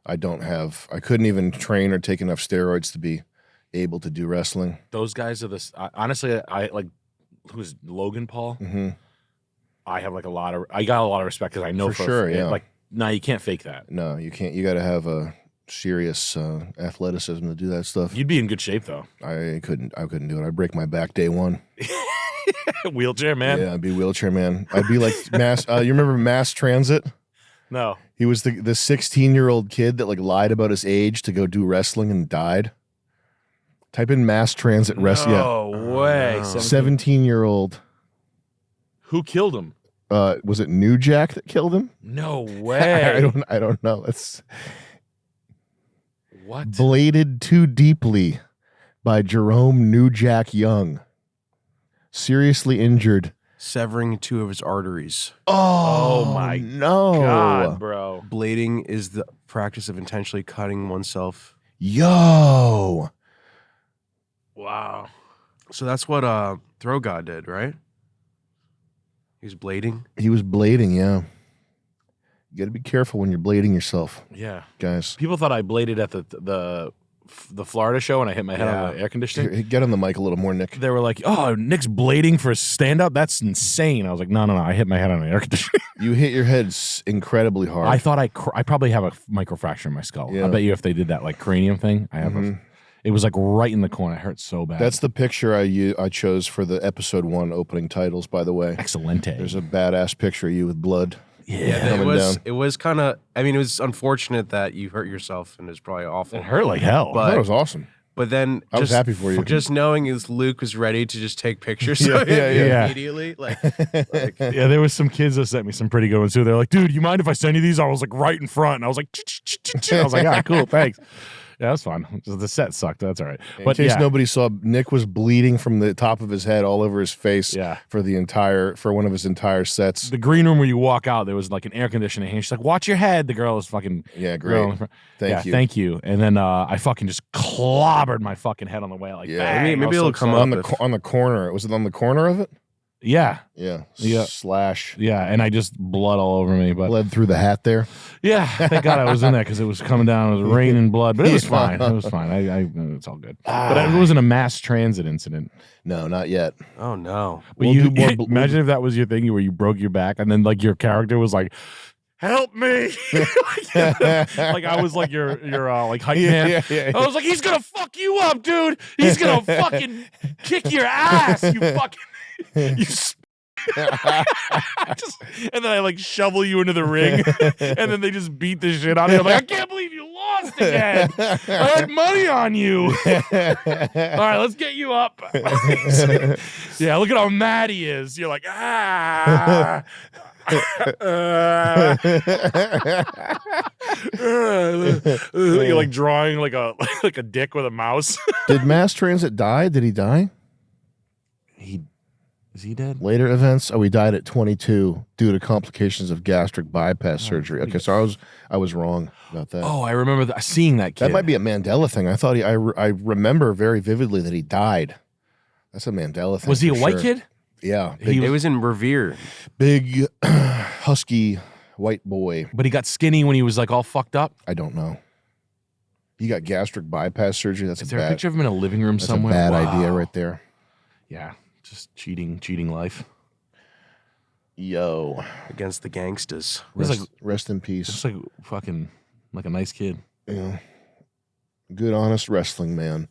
I couldn't even train or take enough steroids to be able to do wrestling. Those guys are this. Honestly, I like who's Logan Paul. Mm-hmm. I have like I got a lot of respect because I know For sure, yeah. Like, no, you can't fake that. No, you can't. You got to have a serious athleticism to do that stuff. You'd be in good shape though. I couldn't do it. I'd break my back day one. Wheelchair man. Yeah, I'd be wheelchair man. I'd be like mass. You remember Mass Transit? No. He was the 16-year-old kid that like lied about his age to go do wrestling and died. Type in Mass Transit wrestling. No way. 17-year-old. Who killed him? Was it New Jack that killed him? No way. I don't know. It's what? Bladed too deeply by Jerome New Jack Young. Seriously injured. Severing 2 of his arteries. Oh my no. God, bro. Blading is the practice of intentionally cutting oneself. Yo. Wow. So that's what Throw God did, right? He was blading. He was blading, yeah. You got to be careful when you're blading yourself, Yeah. guys. People thought I bladed at the Florida show and I hit my head on the air conditioning. Here, get on the mic a little more, Nick. They were like, "Oh, Nick's blading for a stand-up? That's insane." I was like, "No, I hit my head on the air conditioning." You hit your head incredibly hard. I thought I probably have a microfracture in my skull. Yeah. I bet you if they did that like cranium thing, I have it was like right in the corner. It hurt so bad. That's the picture I chose for the episode 1 opening titles, by the way. Excelente. There's a badass picture of you with blood. Yeah. Coming down. It was kind of. I mean, it was unfortunate that you hurt yourself, and it was probably awful. It hurt like hell. I But- thought it was awesome. But then I was happy for you. Just knowing is Luke was ready to just take pictures Yeah, of it yeah. immediately. Like Yeah, there was some kids that sent me some pretty good ones too. They're like, "Dude, you mind if I send you these?" I was like, right in front, and I was like, I was like, "Ah, cool, thanks." Yeah, that's fun. The set sucked. That's all right. In case nobody saw, Nick was bleeding from the top of his head all over his face for one of his entire sets. The green room where you walk out, there was like an air conditioning. And she's like, "Watch your head." The girl was fucking Great. Thank you. And then I fucking just clobbered my fucking head on the way. Like, bang. maybe I was it'll come excited. up on the corner. Was it on the corner of it? Yeah, Yeah. Yeah. Slash. yeah. And I just blood all over me, but Bled through the hat there. yeah, thank God I was in there because it was coming down. It was raining blood, but it was fine. It was fine. It's all good. But it wasn't a mass transit incident. No, not yet. oh no. But We'll you do more imagine if that was your thing where you broke your back and then like your character was like, "Help me!" like I was like your like hype man. Yeah. I was like, "He's gonna fuck you up, dude. He's gonna fucking kick your ass. You fucking you." And then I like shovel you into the ring, and then they just beat the shit out of you. I'm like, "I can't believe you lost again. I had money on you." All right, let's get you up. Yeah, look at how mad he is. You're like, ah. You're like drawing like a dick with a mouse. Did Mass Transit die? Did he die? Is he dead? Later events? Oh, he died at 22 due to complications of gastric bypass surgery. Okay, so I was wrong about that. Oh, I remember seeing that kid. That might be a Mandela thing. I thought I remember very vividly that he died. That's a Mandela thing. Was he a for white sure. kid? Yeah, It was in Revere. big husky white boy. But he got skinny when he was like all fucked up. I don't know. He got gastric bypass surgery. That's Is a there a bad. picture of him in a living room That's somewhere? a bad Wow. idea right there. Yeah, just cheating life. Yo. against the gangsters. Rest in peace. Just like fucking like a nice kid. Yeah. Good, honest wrestling man.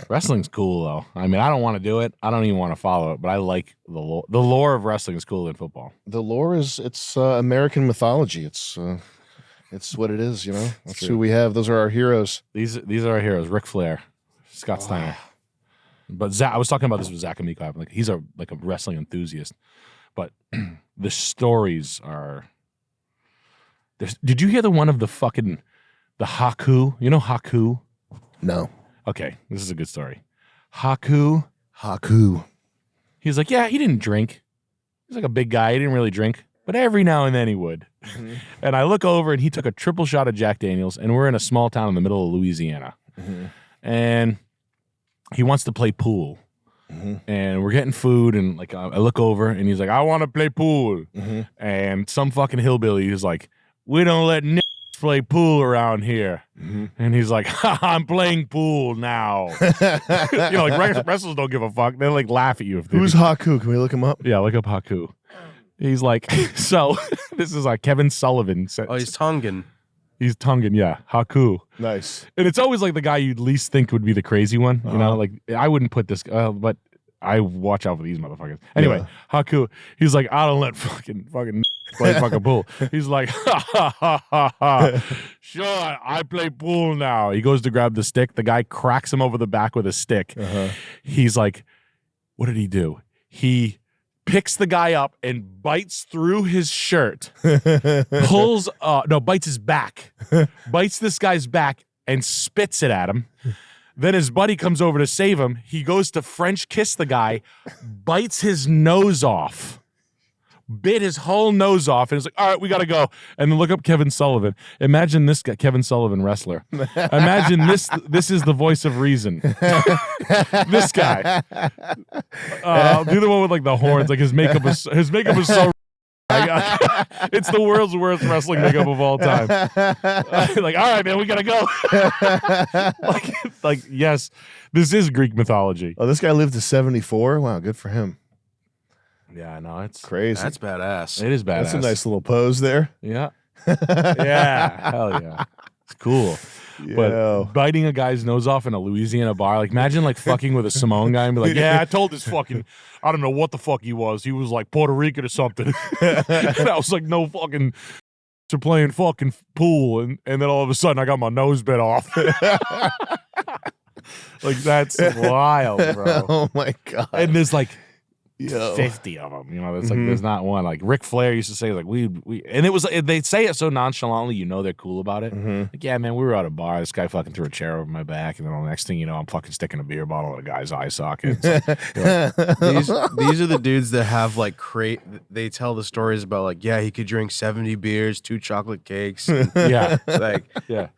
Wrestling's cool though. I mean, I don't want to do it. I don't even want to follow it, but I like the lore. The lore of wrestling is cooler than football. The lore it's American mythology. It's what it is, you know. That's who we have. Those are our heroes. These are our heroes: Ric Flair, Scott Steiner. But Zach, I was talking about this with Zach Amico. Like he's a wrestling enthusiast, but the stories are. Did you hear the one of the Haku? You know Haku? No. Okay, this is a good story. Haku. He's like, yeah, he didn't drink. He's like a big guy. He didn't really drink, but every now and then he would. Mm-hmm. And I look over, and he took a triple shot of Jack Daniels, and we're in a small town in the middle of Louisiana. Mm-hmm. And he wants to play pool. Mm-hmm. And we're getting food, and like I look over, and he's like, I want to play pool. Mm-hmm. And some fucking hillbilly is like, we don't let play pool around here. Mm-hmm. And he's like, I'm playing pool now. Like wrestlers don't give a fuck. They like laugh at you. Who's Haku? Can we look him up? Yeah, look up Haku. He's like, so this is like Kevin Sullivan. Oh, he's Tongan. He's Tongan, yeah. Haku. Nice. And it's always like the guy you'd least think would be the crazy one. You know, like I wouldn't put this, but I watch out for these motherfuckers. Anyway, Haku, he's like, I don't let fucking play fucking pool. He's like, ha. Sure, I play pool now. He goes to grab the stick. The guy cracks him over the back with a stick. Uh-huh. He's like, what did he do? He picks the guy up and bites through his shirt, bites his back, bites this guy's back and spits it at him. Then his buddy comes over to save him. He goes to French kiss the guy, bites his nose off, bit his whole nose off, and it's like, all right, we got to go. And then look up Kevin Sullivan. Imagine this guy, Kevin Sullivan, wrestler. Imagine this is the voice of reason. This guy. Do the one with like the horns. Like his makeup is so it's the world's worst wrestling makeup of all time. Like, all right, man, we gotta go. like, yes, this is Greek mythology. Oh, this guy lived to 74. Wow, good for him. Yeah, no, it's crazy. That's badass. It is badass. That's a nice little pose there. Yeah, yeah, hell yeah, it's cool. Yeah. But biting a guy's nose off in a Louisiana bar, like imagine like fucking with a Samoan guy and be like, yeah, I told this fucking, I don't know what the fuck he was like Puerto Rican or something. And I was like, no fucking, to playing fucking pool, and then all of a sudden I got my nose bit off. Like that's wild, bro. Oh my god. And there's like 50 of them, you know. That's like there's not one. Like Ric Flair used to say, like we, and it was they say it so nonchalantly, you know they're cool about it. Like, yeah, man, we were at a bar. This guy fucking threw a chair over my back, and then the next thing you know, I'm fucking sticking a beer bottle in a guy's eye socket. Like, these are the dudes that have like they tell the stories about like, yeah, he could drink 70 beers, 2 chocolate cakes. And,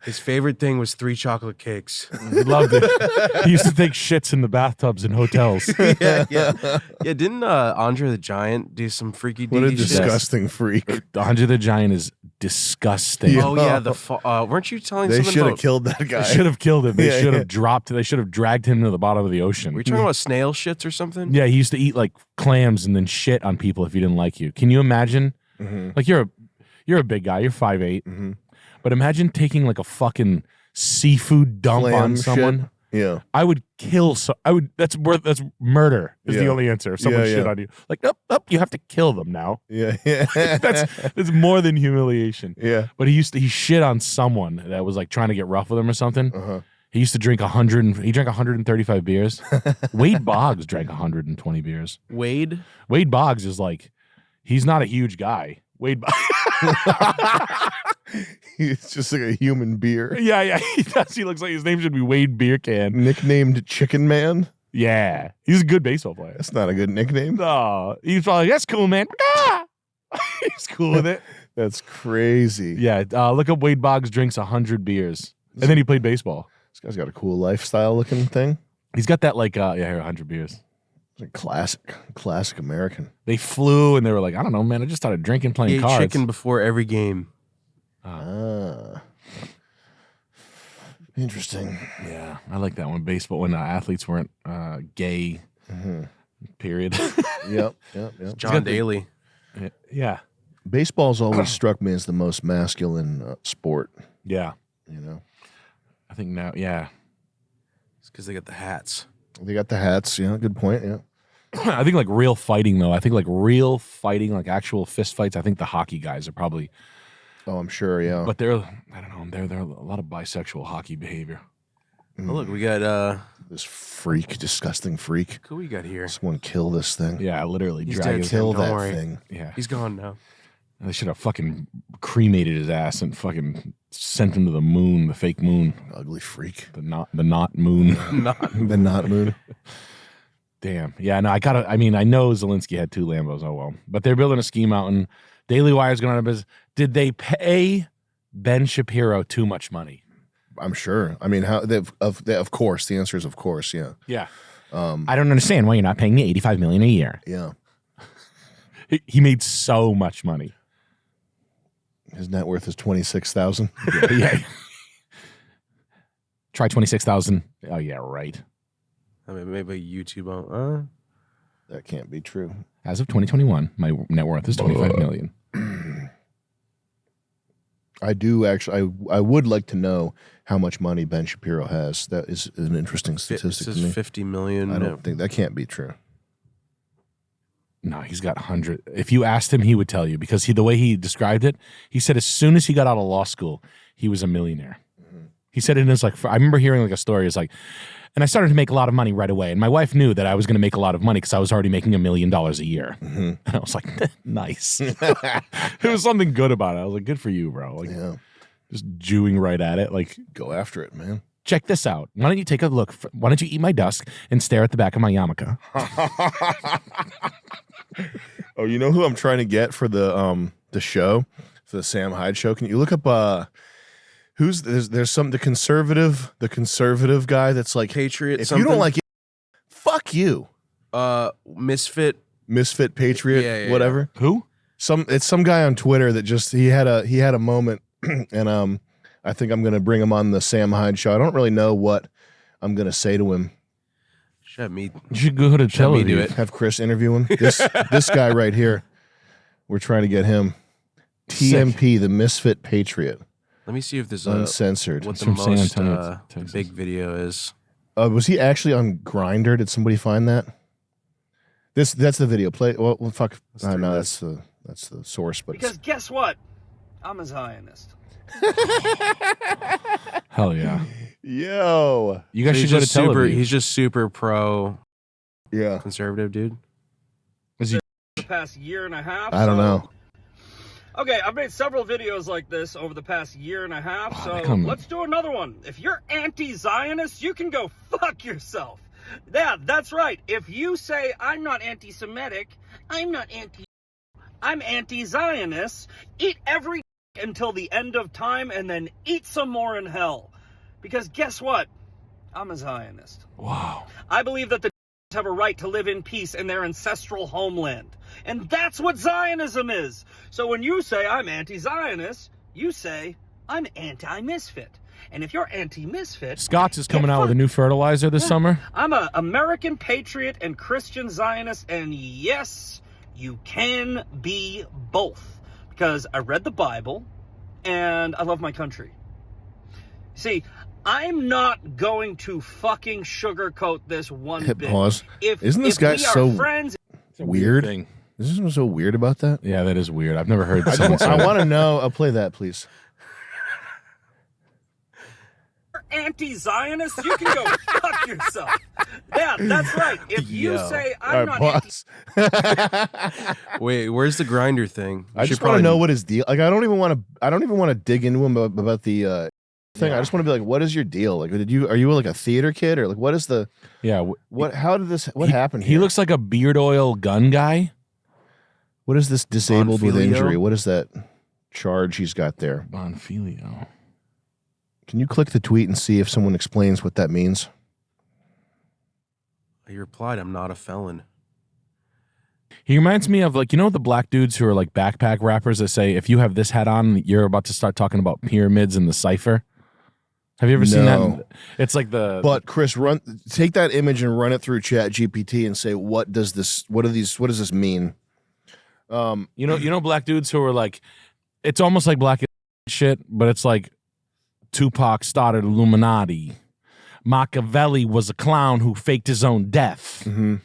his favorite thing was 3 chocolate cakes. He loved it. He used to take shits in the bathtubs in hotels. Yeah. Didn't Andre the Giant do some freaky deaky shit? What a disgusting freak. Andre the Giant is disgusting. Yeah. Oh yeah, weren't you telling they something should about? have killed that guy. They should have killed him. They should have dropped. They should have dragged him to the bottom of the ocean. Were you talking about snail shits or something? Yeah, he used to eat like clams and then shit on people if he didn't like you. Can you imagine? Like you're a big guy. You're 5'8", but imagine taking like a fucking seafood dump on someone. Shit. Yeah, I would kill. That's murder. Is the only answer. If someone shit on you, like you have to kill them now. Yeah. That's more than humiliation. Yeah, but he shit on someone that was like trying to get rough with him or something. He used to drink 100. He drank 135 beers. Wade Boggs drank 120 beers. Wade Boggs is like, he's not a huge guy. Wade Boggs. He's just like a human beer. Yeah, he does. He looks like his name should be Wade Beer Can. Nicknamed Chicken Man. Yeah, he's a good baseball player. That's not a good nickname. No, he's probably like, that's cool, man. He's cool with it. That's crazy. Yeah, look up Wade Boggs drinks 100 beers, and then he played baseball. This guy's got a cool lifestyle looking thing. He's got that like, here, 100 beers. It's a classic American. They flew and they were like, I don't know, man. I just started drinking, playing he ate cards. chicken before every game. Interesting. Yeah, I like that one. Baseball when athletes weren't gay. Period. Yep. John Daly. Yeah. Baseball's always struck me as the most masculine sport. Yeah. You know, I think now, yeah. It's because they got the hats. they got the hats. Yeah, good point. Yeah. I think like real fighting though. I think like real fighting, like actual fist fights. I think the hockey guys are probably. Oh, I'm sure. Yeah. But they're, I don't know. They're a lot of bisexual hockey behavior. Oh, look, we got This freak, disgusting freak. who we got here? Someone kill this thing. Yeah, literally He's drag dead, his. Tim, Kill don't that worry. thing. Yeah, He's gone now. they should have fucking cremated his ass and fucking sent him to the moon, the fake moon, Ugly freak. the not moon. The not moon. Damn. Yeah, no, I mean, I know Zelensky had 2 Lambos. Oh, well. But they're building a ski mountain. Daily Wire's going out of business. Did they pay Ben Shapiro too much money? I'm sure. I mean, how? Of course. The answer is of course. Yeah. Yeah. I don't understand why you're not paying me $85 million a year. Yeah. He made so much money. His net worth is 26,000. Yeah. Try 26,000. Oh, yeah, right. I mean, maybe YouTube. That can't be true. As of 2021, my net worth is $25 million. I do actually. I would like to know how much money Ben Shapiro has. That is an interesting It statistic to says me. 50 million. I don't think that can't be true. No, he's got 100. If you asked him, he would tell you because the way he described it, he said as soon as he got out of law school, he was a millionaire. He said in his I remember hearing like a story. It's like, and I started to make a lot of money right away. And my wife knew that I was going to make a lot of money because I was already making $1 million a year. And I was like, nice. There was something good about it. I was like, good for you, bro. Like, Yeah. just Jewing right at it. Like, Go after it, man. check this out. Why don't you take a look? Why don't you eat my dusk and stare at the back of my yarmulke? Oh, you know who I'm trying to get for the show, for the Sam Hyde show? Can you look up who's there's the conservative guy that's like Patriot. if something? you don't like it, fuck you. Misfit. Misfit Patriot, Yeah, whatever. Who? It's some guy on Twitter that just he had a moment and I think I'm gonna bring him on the Sam Hyde show. I don't really know what I'm gonna say to him. Shut me. You should go to Let me do television. it. Have Chris interview him. This guy right here. We're trying to get him. TMP, the Misfit Patriot. Let me see if there's Uncensored. what It's the from San most Antonio, Texas. big video is. Was he actually on Grindr? Did somebody find that? That's the video. Play. Well fuck. No, that's the source. But Because guess what? I'm a Zionist. Hell yeah. yo, You guys So should go to television. He's just super pro yeah. conservative, dude. The past year and a half. I don't know. Okay, I've made several videos like this over the past year and a half, they so come- let's do another one. If you're anti-Zionist, you can go fuck yourself. Yeah, that's right. If you say, I'm not anti-Semitic, I'm anti-Zionist, eat every until the end of time and then eat some more in hell. Because guess what? I'm a Zionist. Wow. I believe that the have a right to live in peace in their ancestral homeland. And that's what Zionism is. So when you say I'm anti-Zionist, you say I'm anti-misfit. And if you're anti-misfit, Scott's is coming out with a new fertilizer this summer. I'm an American patriot and Christian Zionist, and yes, you can be both. Because I read the Bible, and I love my country. See, I'm not going to fucking sugarcoat this one Hit bit. pause. Isn't this guy we are so friends, weird? Thing. This is so weird about that. Yeah, that is weird. I've never heard someone say I that. want to know. I'll play that, please. anti-Zionist, you can go fuck yourself. Yeah, that's right. If you Yo. say All I'm right, not pause. Wait, where's the grinder thing? I just want to know what his deal. Like, I don't even want to dig into him about the thing. I just want to be like, what is your deal? Like, are you like a theater kid or like what is the Yeah. what happened here? He looks like a beard oil gun guy. What is this disabled with Bonfilio? injury? What is that charge he's got there? Bonfilio. Can you click the tweet and see if someone explains what that means? He replied, I'm not a felon. He reminds me of like, you know, the black dudes who are like backpack rappers that say, if you have this hat on, you're about to start talking about pyramids and the cipher. Have you ever seen No. that? It's like the. But Chris, take that image and run it through Chat GPT and say, what does this mean? You know, black dudes who are like, it's almost like black shit, but it's like Tupac started Illuminati. Machiavelli was a clown who faked his own death. And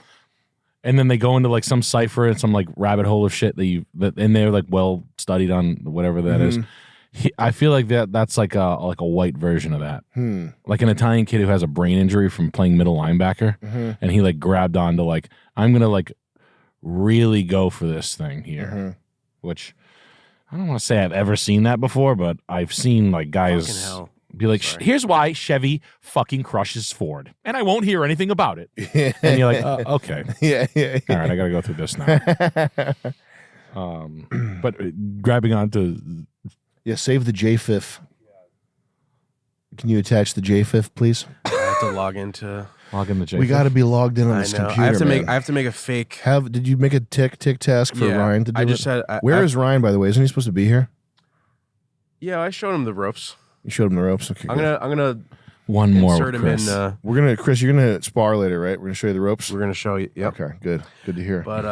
then they go into like some cipher and some like rabbit hole of shit and they're like well studied on whatever that is. I feel like that's like a white version of that. Like an Italian kid who has a brain injury from playing middle linebacker, and he like grabbed on to like, I'm gonna like really go for this thing here, which I don't want to say I've ever seen that before, but I've seen like guys be like, here's why Chevy fucking crushes Ford, and I won't hear anything about it. And you're like, okay, yeah. All right, I gotta go through this now. But grabbing onto. Yeah, save the JFIF. Can you attach the JFIF, please? I have to log in the JFIF. We got to be logged in on this computer. I have to make a fake. Did you make a tick task for Ryan to do Where is Ryan, by the way? Isn't he supposed to be here? Yeah, I showed him the ropes. You showed him the ropes. Okay. I'm gonna one more insert him in. Chris, you're gonna spar later, right? We're gonna show you the ropes. We're gonna show you. Yep. Okay, good to hear. But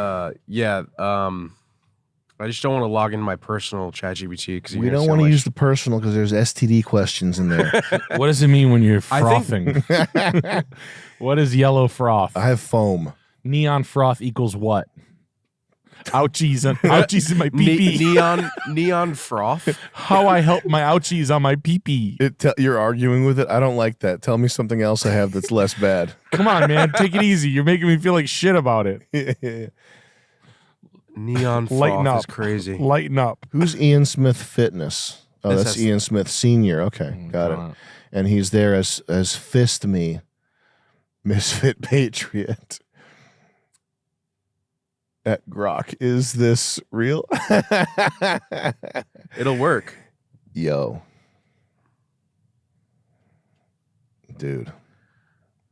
I just don't want to log in my personal ChatGPT because we don't want to use the personal because there's STD questions in there. What does it mean when you're frothing? What is yellow froth? I have foam. Neon froth equals what? Ouchies in my pee-pee. Neon froth? How I help my ouchies on my pee-pee. You're arguing with it? I don't like that. Tell me something else I have that's less bad. Come on, man. Take it easy. You're making me feel like shit about it. Neon froth is crazy. Lighten up. Who's Ian Smith Fitness? Oh, that's Ian Smith Senior. Okay, got it. And he's there as Fist Me, Misfit Patriot. At Grok. Is this real? It'll work. Yo. Dude.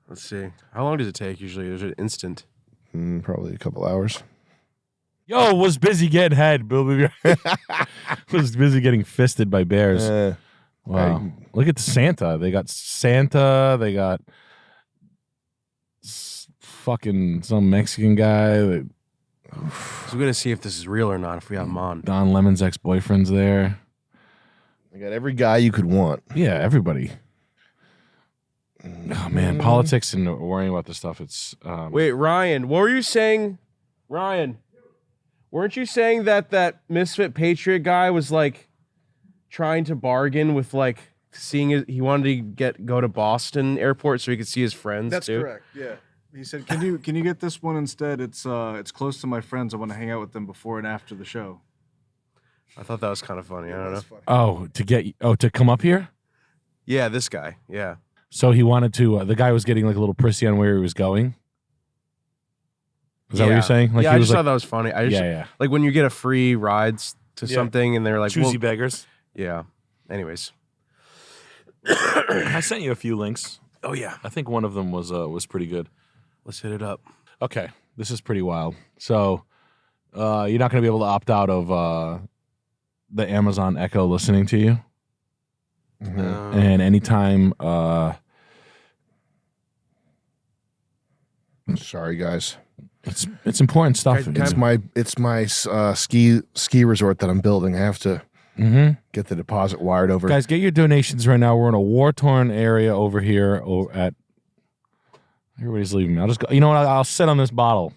Let's see. How long does it take usually? Is it instant? Probably a couple hours. Yo, was busy getting head. Was busy getting fisted by bears. Wow. Look at the Santa. They got Santa. They got fucking some Mexican guy. So we're going to see if this is real or not if we have him on. Don Lemon's ex-boyfriend's there. They got every guy you could want. Yeah, everybody. Oh, man. Politics and worrying about this stuff. It's Wait, Ryan, what were you saying? Ryan, weren't you saying that Misfit Patriot guy was like trying to bargain with like he wanted to go to Boston airport so he could see his friends? That's too? correct. Yeah. He said, "Can you get this one instead? It's close to my friends. I want to hang out with them before and after the show." I thought that was kind of funny. I don't know. Funny. To come up here? Yeah, this guy. Yeah. So he wanted to. The guy was getting like a little prissy on where he was going. Is that what you're saying? Like, yeah, I just thought that was funny. Yeah. Like when you get a free rides to something and they're like, choosy beggars. Yeah. Anyways. I sent you a few links. Oh, yeah. I think one of them was pretty good. Let's hit it up. Okay. This is pretty wild. So you're not going to be able to opt out of the Amazon Echo listening to you. Mm-hmm. And anytime... Sorry, guys. It's important stuff. It's my ski resort that I'm building. I have to get the deposit wired over. Guys, get your donations right now. We're in a war-torn area over here at... Everybody's leaving me. I'll just go. You know what? I'll sit on this bottle.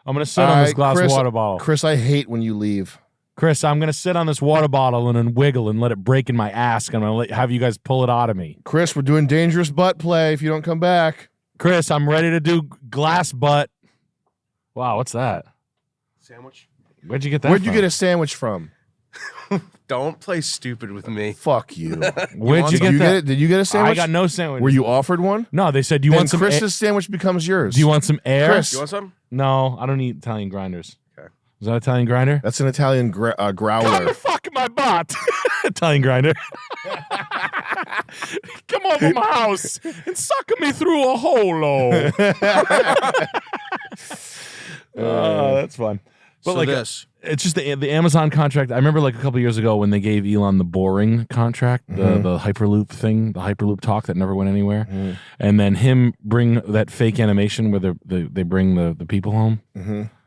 I'm going to sit on this glass of water bottle. Chris, I hate when you leave. Chris, I'm going to sit on this water bottle and then wiggle and let it break in my ass. And I'm going to have you guys pull it out of me. Chris, we're doing dangerous butt play if you don't come back. Chris, I'm ready to do glass butt. Wow, what's that? Sandwich? Where'd you get that Where'd from? you get a sandwich from? Don't play stupid with me. Fuck you. Where'd you get that? Did you get a sandwich? I got no sandwich. Were you offered one? No, they said, do you want some Chris's sandwich becomes yours. Do you want some air? Chris. You want some? No, I don't eat Italian grinders. Okay. Is that Italian grinder? That's an Italian growler. Come to fuck my butt. Italian grinder. Come over my house and suck me through a hole. Oh, that's fun. But So it's just the Amazon contract. I remember like a couple years ago when they gave Elon the boring contract, the Hyperloop thing, the Hyperloop talk that never went anywhere, and then him bring that fake animation where they bring the people home.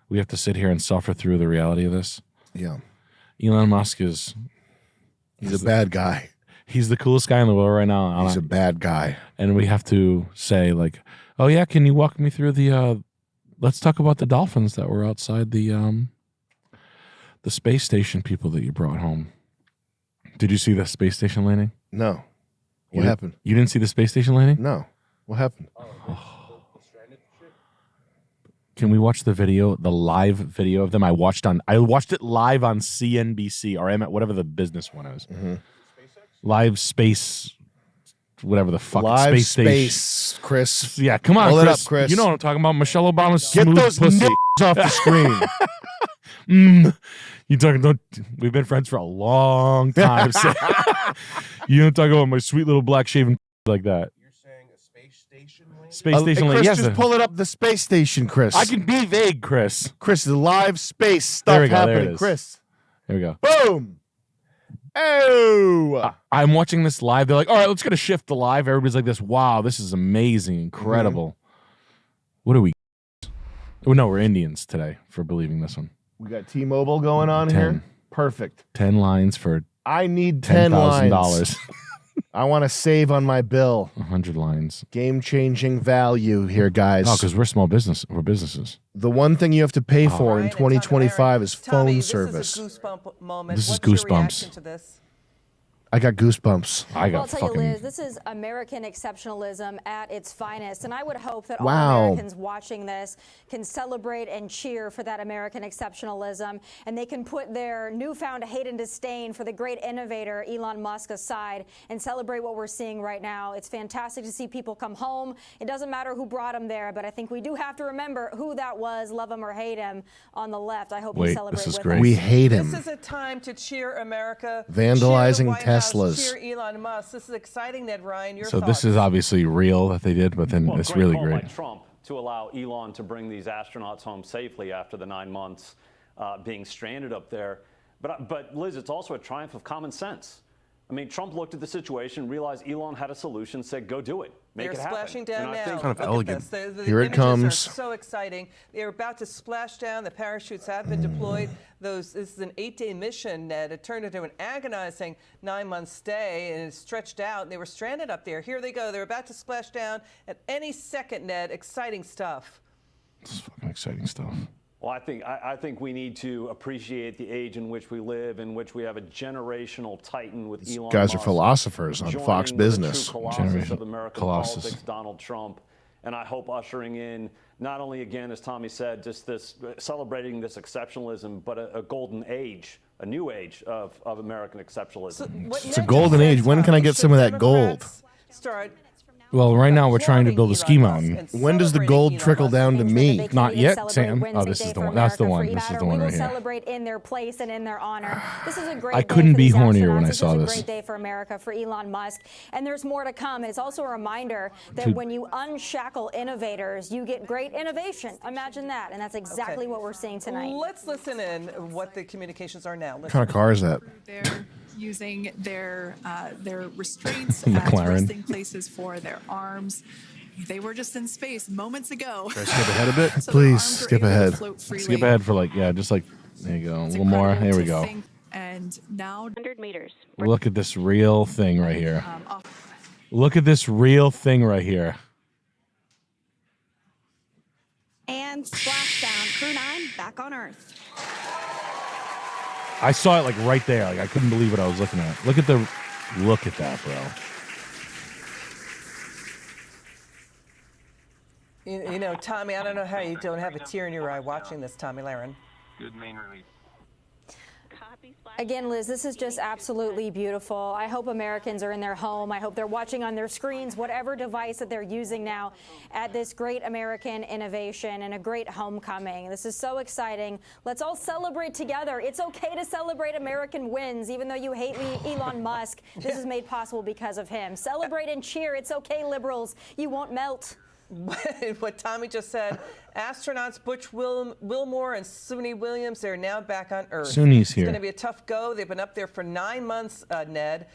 we have to sit here and suffer through the reality of this. Yeah. Elon Musk he's a bad guy. He's the coolest guy in the world right now. He's a bad guy. And we have to say, like, oh, yeah, can you walk me through the, let's talk about the dolphins that were outside the space station people that you brought home. Did you see the space station landing? No. What happened? You didn't see the space station landing? No. What happened? Can we watch the video, the live video of them? I watched it live on CNBC or whatever the business one is. Mm-hmm. Live space, whatever the fuck. Live space, Chris. Yeah, come on, Roll Chris. it up, Chris. You know what I'm talking about. Michelle Obama's Get smooth those pussy. nips off the screen. You talking? We've been friends for a long time. You don't talk about my sweet little black shaven like that. You're saying a space station lane? Space station lane. Chris, Yes, just pull it up the space station, Chris. I can be vague, Chris. Chris, the live space stuff There we go, there happening. it is. Chris. Here we go. Boom. Oh. I'm watching this live. They're like, all right, let's get a shift to live. Everybody's like this. Wow, this is amazing, incredible. What are we? Oh, no, we're Indians today for believing this one. We got T-Mobile going on 10. here. Perfect. 10 lines for I need 10 lines. $10,000. I want to save on my bill. 100 lines. Game-changing value here, guys. Oh, because we're small business. We're businesses. The one thing you have to pay for in Ryan, 2025 is phone Tommy, service. This is a goosebump moment. This is What's your goosebumps. reaction to this? I got goosebumps. I got I'll tell fucking. you, Liz, this is American exceptionalism at its finest. And I would hope that Wow. all Americans watching this can celebrate and cheer for that American exceptionalism. And they can put their newfound hate and disdain for the great innovator Elon Musk aside and celebrate what we're seeing right now. It's fantastic to see people come home. It doesn't matter who brought him there, but I think we do have to remember who that was, love him or hate him, on the left. I hope we celebrate this is with great. him. We hate him. This is a time to cheer America. Vandalizing cheer the White House, Teslas. cheer Elon Musk. This is exciting, Ned Ryan. Your So thoughts? this is obviously real that they did, but then Well, it's great really call great. by Trump to allow Elon to bring these astronauts home safely after the 9 months being stranded up there. But Liz, it's also a triumph of common sense. I mean, Trump looked at the situation, realized Elon had a solution, said, "Go do it, make They're it happen." splashing down And I now. think- Kind of Look at elegant. this. The Here it images comes. Are so exciting. They're about to splash down. The parachutes have been deployed. This is an 8-day mission, Ned. It turned into an agonizing 9-month stay, and it stretched out. And they were stranded up there. Here they go. They're about to splash down at any second, Ned. Exciting stuff. This is fucking exciting stuff. Well, I think we need to appreciate the age in which we live, in which we have a generational titan with Elon guys are Musk philosophers on joining Fox with the Business. true colossus Generation of American colossus. politics, Donald Trump. And I hope ushering in not only, again, as Tommy said, just this celebrating this exceptionalism, but a golden age, a new age of American exceptionalism. It's a golden age. When can I get some of that gold? Start Well, right now we're trying to build a ski mountain. When does the gold trickle down to me? Not yet, Sam. Oh, this is the one. That's the one. This is the one right We will here. celebrate in their place and in their honor. This is a great I day couldn't for be these hornier when astronauts. I saw This this. is a great day for America, for Elon Musk. And there's more to come. It's also a reminder that when you unshackle innovators, you get great innovation. Imagine that. And that's exactly what we're seeing tonight. Let's listen in what the communications are now. What kind of car is that? They're using their restraints as McLaren. resting places for their arms. They were just in space moments ago. Can I skip ahead a bit? So their Please, arms are skip able to ahead. float freely. Skip ahead for just like, there you go. A It's little more. incredible Here we to go. think. And now 100 meters. Look at this real thing right here. off Look at this real thing right here. And splashdown, Crew 9 back on Earth. I saw it like right there. Like I couldn't believe what I was looking at. Look at that, bro. You know, Tommy, I don't know how you don't have a tear in your eye watching this, Tommy Lahren. Good main release. Again, Liz, this is just absolutely beautiful. I hope Americans are in their home. I hope they're watching on their screens, whatever device that they're using now, at this great American innovation and a great homecoming. This is so exciting. Let's all celebrate together. It's okay to celebrate American wins, even though you hate Elon Musk. This is made possible because of him. Celebrate and cheer. It's okay, liberals. You won't melt. what Tommy just said. Astronauts Butch Wilmore and Suni Williams, they're now back on Earth. Suni's here. It's going to be a tough go. They've been up there for 9 months, Ned.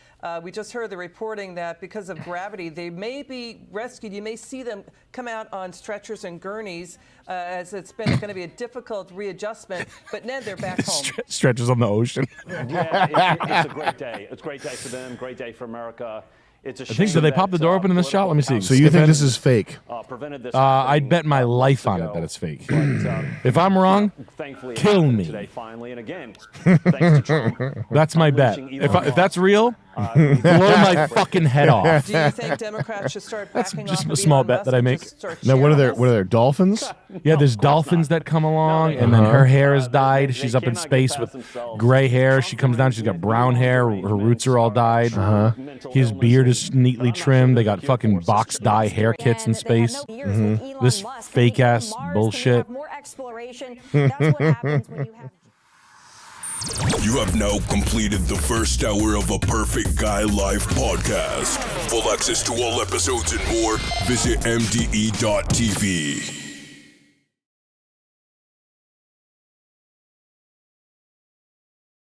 We just heard the reporting that because of gravity, they may be rescued. You may see them come out on stretchers and gurneys as it's been going to be a difficult readjustment. But, Ned, they're back home. Stretchers on the ocean. Yeah, it's a great day. It's a great day for them, great day for America. It's a shame Did they pop the door open in this shot? Let me see. So you think this is fake? I'd bet my life on it that it's fake. If I'm wrong, kill me. Today, finally, and again, thanks to Trump. That's my bet. If that's real, blow my fucking head off. Do you think Democrats should start backing Just off a small bet that I make. Now, what are there? Dolphins? Yeah, there's dolphins that come along, and then her hair is dyed. She's up in space with gray hair. She comes down, she's got brown hair. Her roots are all dyed. His beard is neatly trimmed. They got fucking box dye hair kits in space. This fake ass bullshit. You have now completed the first hour of a Perfect Guy Live podcast. For access to all episodes and more, visit mde.tv.